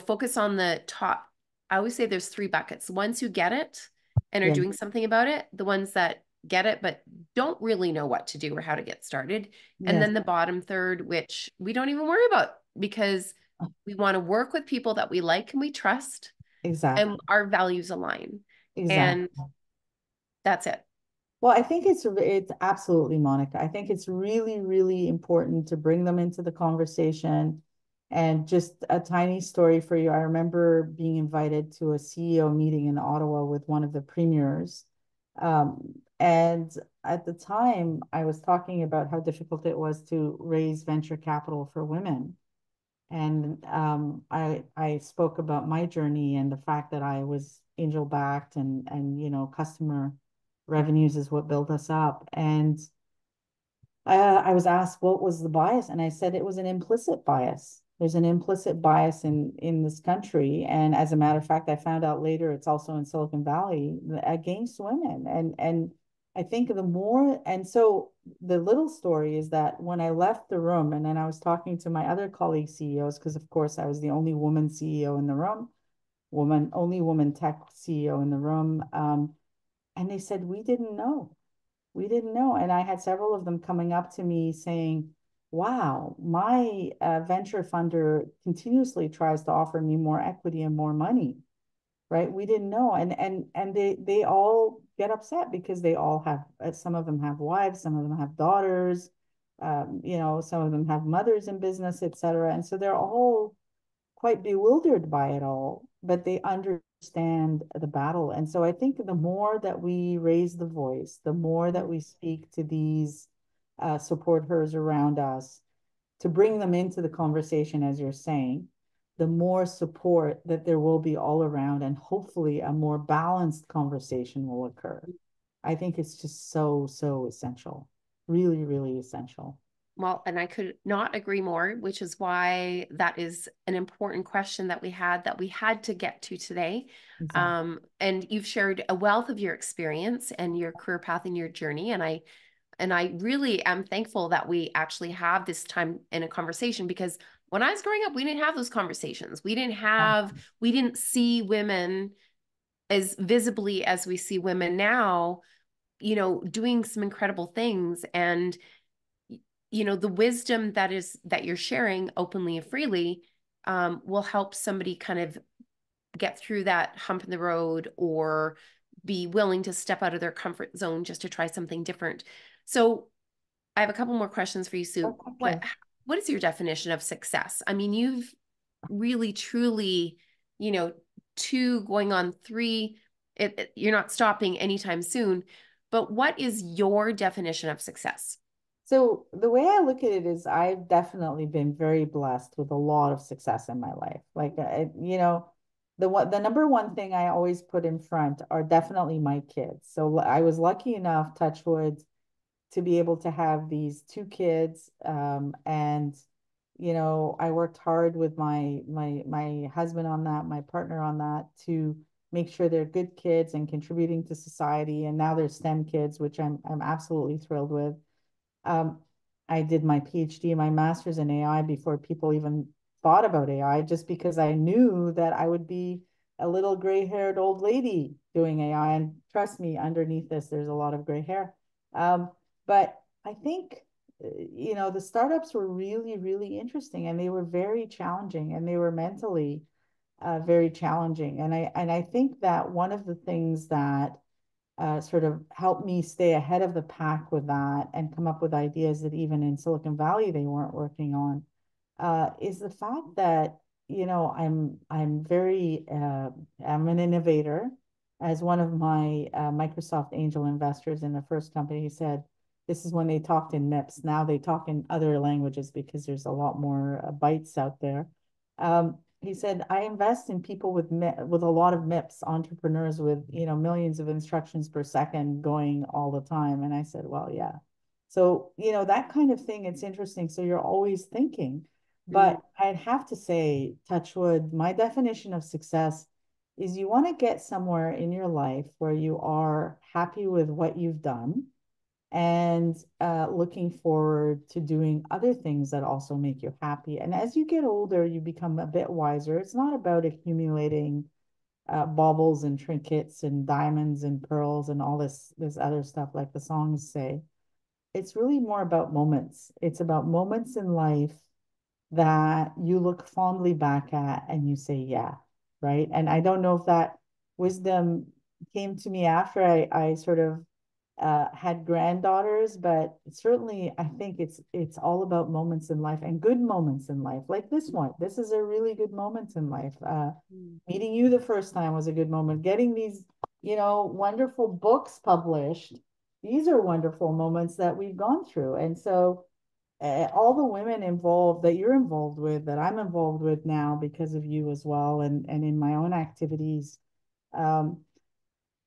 focus on the top. I always say there's three buckets: the ones who get it and are Yeah. doing something about it, the ones that get it but don't really know what to do or how to get started, and Yes. then the bottom third, which we don't even worry about, because we want to work with people that we like and we trust and Exactly. our values align. And Exactly. that's it. Well, I think it's absolutely, Monica. I think it's really, really important to bring them into the conversation. And just a tiny story for you. I remember being invited to a CEO meeting in Ottawa with one of the premiers. And at the time, I was talking about how difficult it was to raise venture capital for women. And I spoke about my journey and the fact that I was angel backed, and customer revenues is what built us up. And I was asked what was the bias, and I said it was an implicit bias. There's an implicit bias in this country, and as a matter of fact, I found out later it's also in Silicon Valley against women. And I think the more, and so the little story is that when I left the room, and then I was talking to my other colleague CEOs, because of course I was the only woman CEO in the room, only woman tech CEO in the room, and they said we didn't know. We didn't know. And I had several of them coming up to me saying, wow, my venture funder continuously tries to offer me more equity and more money, right? We didn't know. And they all get upset, because they all have, some of them have wives, some of them have daughters, some of them have mothers in business, et cetera. And so they're all quite bewildered by it all, but they understand the battle. And so I think the more that we raise the voice, the more that we speak to these supporters around us to bring them into the conversation, as you're saying, the more support that there will be all around, and hopefully a more balanced conversation will occur. I think it's just so, so essential. Really, really essential. Well, and I could not agree more, which is why that is an important question that we had to get to today. Exactly. And you've shared a wealth of your experience and your career path and your journey. And I And I really am thankful that we actually have this time in a conversation, because when I was growing up, we didn't have those conversations. We didn't see women as visibly as we see women now, doing some incredible things. And, the wisdom that you're sharing openly and freely will help somebody kind of get through that hump in the road, or be willing to step out of their comfort zone just to try something different. So I have a couple more questions for you, Sue. Okay. What is your definition of success? I mean, you've really, truly, you know, two going on three, you're not stopping anytime soon. But what is your definition of success? So the way I look at it is I've definitely been very blessed with a lot of success in my life. Like, the number one thing I always put in front are definitely my kids. So I was lucky enough, touch wood, to be able to have these two kids. And I worked hard with my husband on that, my partner on that, to make sure they're good kids and contributing to society. And now they're STEM kids, which I'm absolutely thrilled with. Um, I did my PhD and my master's in AI before people even thought about AI, just because I knew that I would be a little gray-haired old lady doing AI. And trust me, underneath this, there's a lot of gray hair. But I think, the startups were really, really interesting, and they were very challenging, and they were mentally very challenging. And I think that one of the things that sort of helped me stay ahead of the pack with that and come up with ideas that even in Silicon Valley they weren't working on, is the fact that I'm an innovator. As one of my Microsoft angel investors in the first company said, this is when they talked in MIPS. Now they talk in other languages because there's a lot more bytes out there. He said, I invest in people with a lot of MIPS, entrepreneurs with millions of instructions per second going all the time. And I said, well, yeah. So that kind of thing. It's interesting. So you're always thinking. Mm, But I'd have to say, touch wood, my definition of success is you want to get somewhere in your life where you are happy with what you've done, and looking forward to doing other things that also make you happy. And as you get older, you become a bit wiser. It's not about accumulating baubles and trinkets and diamonds and pearls and all this other stuff like the songs say. It's really more about moments. It's about moments in life that you look fondly back at and you say, yeah, right? And I don't know if that wisdom came to me after I sort of had granddaughters, but certainly I think it's all about moments in life, and good moments in life, like this one. This is a really good moment in life. mm, Meeting you the first time was a good moment. Getting these, wonderful books published. These are wonderful moments that we've gone through. And so all the women involved that you're involved with, that I'm involved with now because of you as well, and in my own activities, um,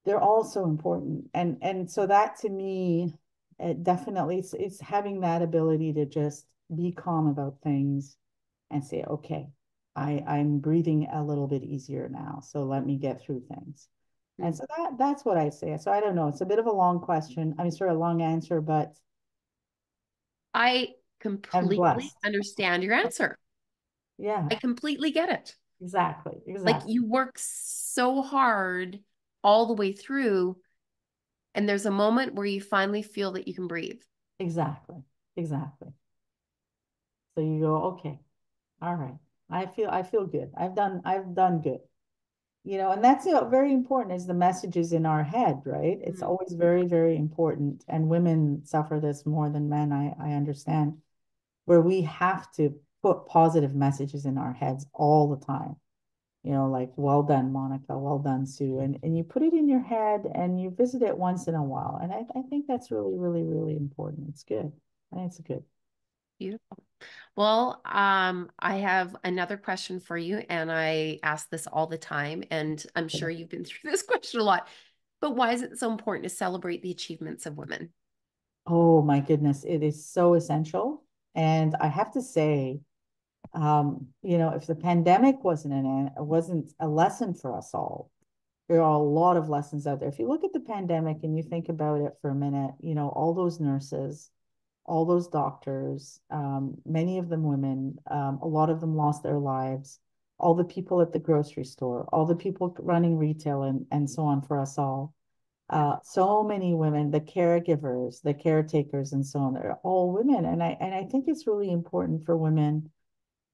they're all so important. And so that to me, it definitely it's having that ability to just be calm about things and say, okay, I'm breathing a little bit easier now. So let me get through things. And mm. so that's what I say. So I don't know. It's a bit of a long question. I mean, sort of a long answer, but I I'm completely blessed. understand your answer. Yeah, I completely get it. exactly. Like, Exactly. you work so hard all the way through, and there's a moment where you finally feel that you can breathe. Exactly. Exactly. So you go, okay, all right. I feel good. I've done good. And that's very important, is the messages in our head, right? It's Mm. always very, very important. And women suffer this more than men, I understand, where we have to put positive messages in our heads all the time. Like, well done, Monica, well done, Sue. And you put it in your head and you visit it once in a while. And I think that's really, really, really important. It's good. I think it's good. Beautiful. Well, I have another question for you, and I ask this all the time, and I'm sure you've been through this question a lot. But why is it so important to celebrate the achievements of women? Oh my goodness, it is so essential. And I have to say, if the pandemic wasn't a lesson for us all, There are a lot of lessons out there. If you look at the pandemic and you think about it for a minute, all those nurses, all those doctors, many of them women, a lot of them lost their lives, all the people at the grocery store, all the people running retail and so on for us all. Yeah. So many women, the caregivers, the caretakers, and so on, they're all women. And I think it's really important for women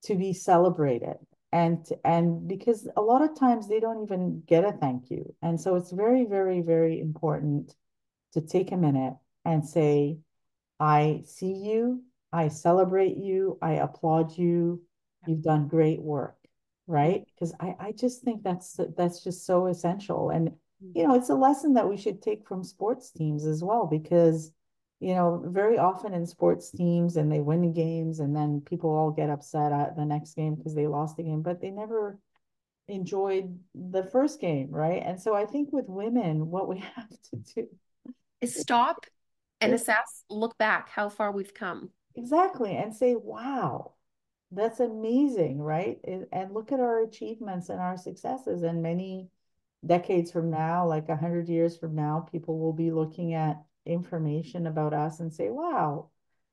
to be celebrated and because a lot of times they don't even get a thank you. And so it's very, very, very important to take a minute and say, I see you, I celebrate you, I applaud you. You've done great work, right? Because I just think that's just so essential. And it's a lesson that we should take from sports teams as well, because very often in sports teams and they win games and then people all get upset at the next game because they lost the game, but they never enjoyed the first game, right? And so I think with women, what we have to do Is stop and is assess, look back how far we've come. exactly and say, wow, that's amazing, right? And look at our achievements and our successes. And many decades from now, like 100 years from now, people will be looking at information about us and say, wow,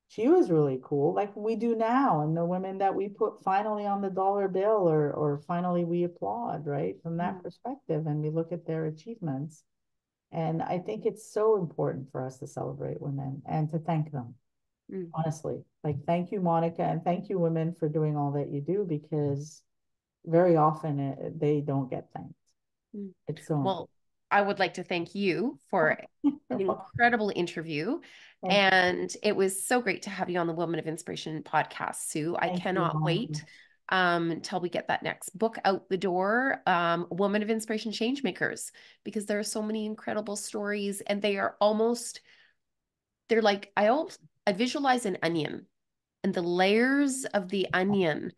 she was really cool, like we do now. And the women that we put finally on the dollar bill or finally we applaud, right? From that Mm, perspective, and we look at their achievements. And I think it's so important for us to celebrate women and to thank them. mm, Honestly, like thank you, Monica, and thank you, women, for doing all that you do, because very often they don't get thanked. mm. It's so important. Well, I would like to thank you for an incredible interview. Thank you. And it was so great to have you on the Woman of Inspiration podcast, Sue. I Thank you, cannot Monica. wait until we get that next book out the door, Woman of Inspiration Changemakers, because there are so many incredible stories and they are almost, they're like, I visualize an onion and the layers of the onion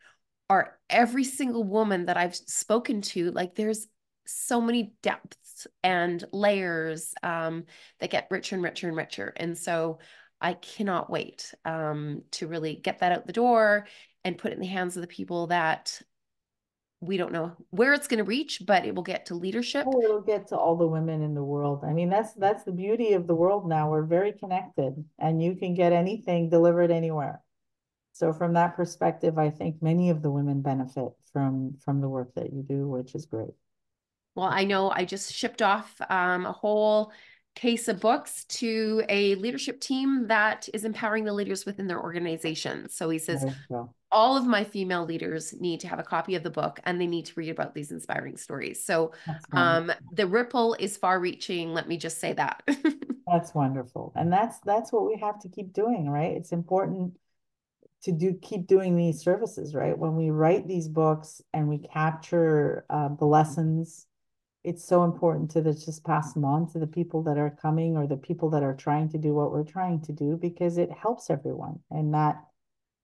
are every single woman that I've spoken to. Like there's so many depths and layers that get richer and richer and richer. And so I cannot wait to really get that out the door and put it in the hands of the people that we don't know where it's going to reach, but it will get to leadership. Oh, it'll get to all the women in the world. I mean, that's the beauty of the world now. We're very connected, and you can get anything delivered anywhere. So from that perspective, I think many of the women benefit from the work that you do, which is great. Well, I know I just shipped off a whole case of books to a leadership team that is empowering the leaders within their organization. So he says, There you go. all of my female leaders need to have a copy of the book and they need to read about these inspiring stories. So That's wonderful. the ripple is far reaching. Let me just say that. That's wonderful. And that's what we have to keep doing, right? It's important to keep doing these services, right? When we write these books and we capture the lessons, it's so important to just pass them on to the people that are coming or the people that are trying to do what we're trying to do, because it helps everyone and that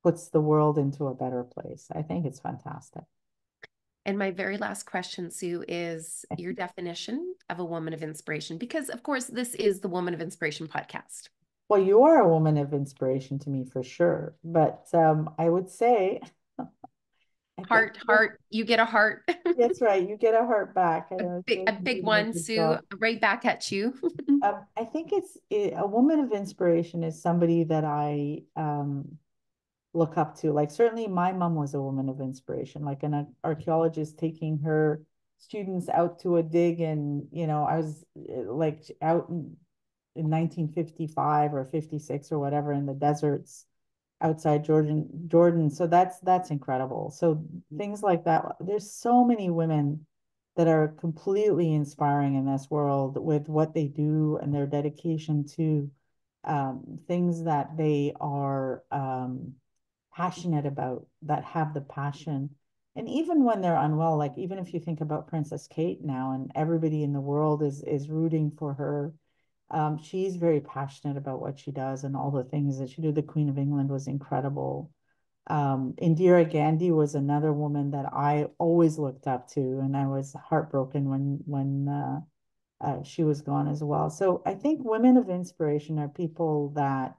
puts the world into a better place. I think it's fantastic. And my very last question, Sue, is your definition of a woman of inspiration, because of course, this is the Woman of Inspiration podcast. Well, you are a woman of inspiration to me for sure. But I would say, I think Heart, you get a heart. that's right. You get a heart back. I A always feel big, a like you big do a one, good Sue, job. right back at you. I think a woman of inspiration is somebody that I look up to. Like certainly my mom was a woman of inspiration, like an archaeologist taking her students out to a dig. And, I was like out in 1955 or 56 or whatever in the deserts outside Jordan. So that's incredible. So things like that. There's so many women that are completely inspiring in this world with what they do and their dedication to things that they are passionate about, that have the passion. And even when they're unwell, like even if you think about Princess Kate now, and everybody in the world is rooting for her, she's very passionate about what she does and all the things that she did. The Queen of England was incredible. Indira Gandhi was another woman that I always looked up to, and I was heartbroken when she was gone as well. So I think women of inspiration are people that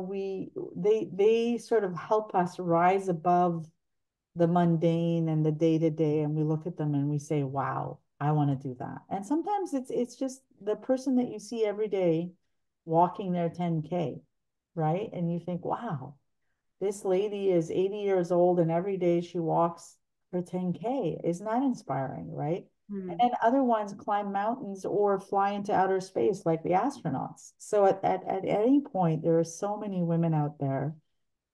we they sort of help us rise above the mundane and the day-to-day, and we look at them and we say, wow, I want to do that. And sometimes it's just the person that you see every day walking their 10K, right? And you think, wow, this lady is 80 years old and every day she walks her 10K. Isn't that inspiring, right? And Hmm. then other ones climb mountains or fly into outer space like the astronauts. So at any point, there are so many women out there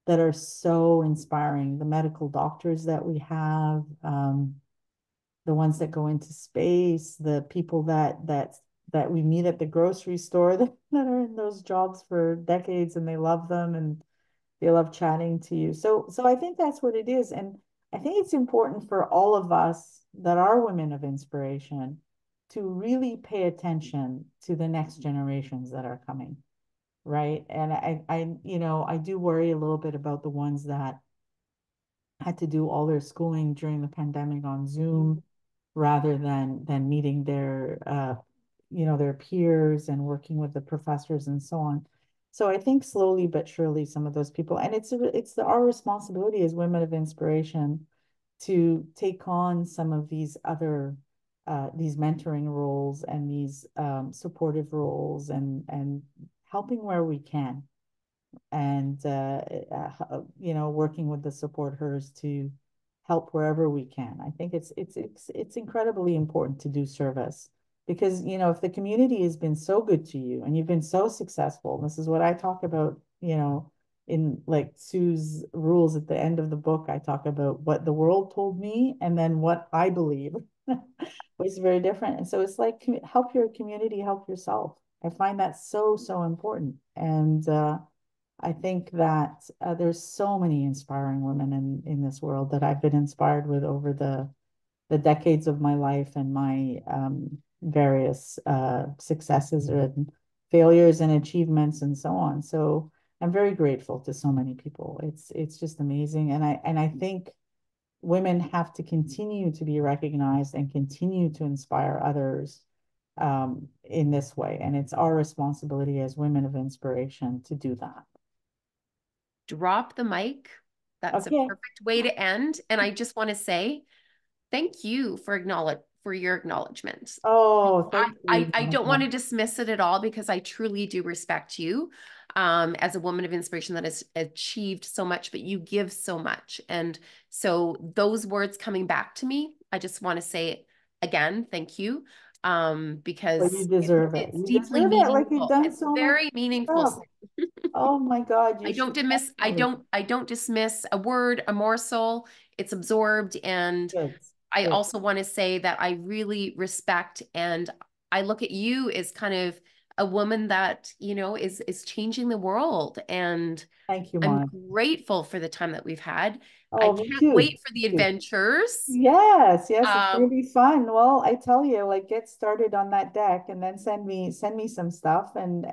that are so inspiring. The medical doctors that we have, the ones that go into space, the people that we meet at the grocery store that are in those jobs for decades and they love them and they love chatting to you. So I think that's what it is. And I think it's important for all of us that are women of inspiration to really pay attention to the next generations that are coming, right? And I do worry a little bit about the ones that had to do all their schooling during the pandemic on Zoom rather than meeting their peers and working with the professors and so on. So I think slowly but surely some of those people, and our responsibility as women of inspiration to take on some of these mentoring roles and these supportive roles and helping where we can and working with the supporters to help wherever we can. I think it's incredibly important to do service because if the community has been so good to you and you've been so successful, this is what I talk about, in like Sue's rules at the end of the book, I talk about what the world told me and then what I believe, which is very different. And so it's like help your community, help yourself. I find that so important. And I think that there's so many inspiring women in this world that I've been inspired with over the decades of my life and my various successes and failures and achievements and so on. So I'm very grateful to so many people. It's just amazing, and I think women have to continue to be recognized and continue to inspire others in this way, and it's our responsibility as women of inspiration to do that. Drop the mic. That's a Okay. perfect way to end. And I just want to say thank you for your acknowledgement. Oh, thank you, I don't want Monica. to dismiss it at all because I truly do respect you as a woman of inspiration that has achieved so much, but you give so much. And so those words coming back to me, I just want to say again, thank you, Well, you because deserve it. it's You deeply deserve it. Like you've meaningful. done It's so much very meaningful. stuff. Oh my God, you should definitely. I don't dismiss a word, a morsel. It's absorbed. And Good, I good. also want to say that I really respect and I look at you as kind of a woman that, is changing the world. And Thank you, I'm Monica. grateful for the time that we've had. I Oh, me can't too. wait for the Too. adventures. Yes, it's gonna Um, be fun. Well, I tell you, like get started on that deck and then send me some stuff and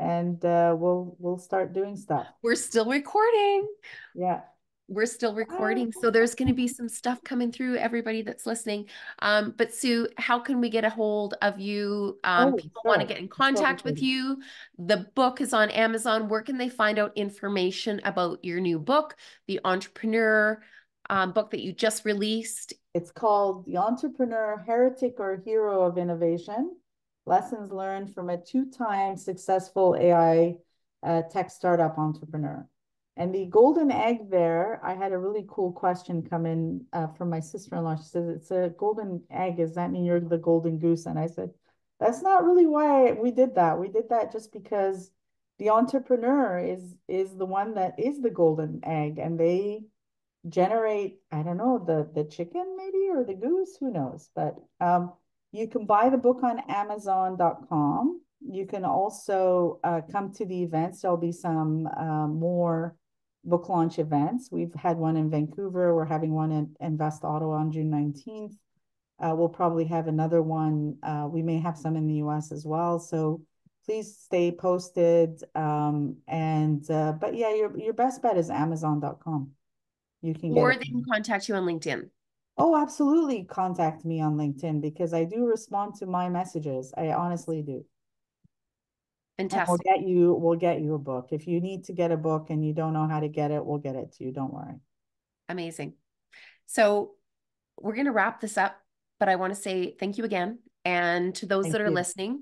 we'll start doing stuff. we're still recording. Yeah. We're still Ah. recording. So there's going to be some stuff coming through, everybody that's listening. But Sue, how can we get a hold of you? Oh, People want to sure. get in Sure. contact with you. The book is on Amazon. Where can they find out information about your new book, the entrepreneur book that you just released? It's called The Entrepreneur, Heretic or Hero of Innovation, Lessons Learned from a Two-Time Successful AI Tech Startup Entrepreneur. And the golden egg there, I had a really cool question come in from my sister-in-law. She says, it's a golden egg. Does that mean you're the golden goose? And I said, that's not really why we did that. We did that just because the entrepreneur is the one that is the golden egg, and they generate, I don't know, the chicken maybe or the goose, who knows? But you can buy the book on Amazon.com. You can also come to the events. There'll be some more book launch events. We've had one in Vancouver. We're having one in Invest Ottawa on June 19th. We'll probably have another one. We may have some in the US as well. So please stay posted. But yeah, your best bet is Amazon.com. You can get Or it. they can contact you on LinkedIn. Oh, absolutely. Contact me on LinkedIn because I do respond to my messages. I honestly do. And Fantastic. we'll get you a book. If you need to get a book and you don't know how to get it, we'll get it to you. Don't worry. Amazing. So we're going to wrap this up, but I want to say thank you again. And to those Thank that are you. listening,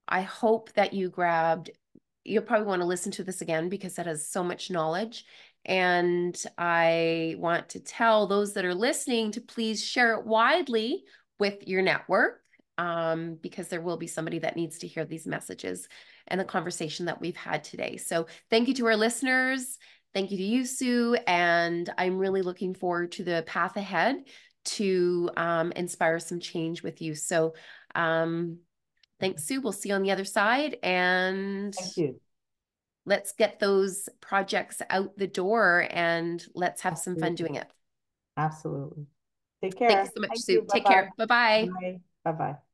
I hope that you'll probably want to listen to this again because it has so much knowledge. And I want to tell those that are listening to please share it widely with your network, because there will be somebody that needs to hear these messages and the conversation that we've had today. So thank you to our listeners. Thank you to you, Sue. And I'm really looking forward to the path ahead to inspire some change with you. So thanks, Sue. We'll see you on the other side. And Thank you. let's get those projects out the door and let's have some fun Absolutely. doing it. Absolutely. Take Thank you care. so much, Thank Sue. you. Take Bye-bye. care. Bye-bye. Bye. Bye-bye.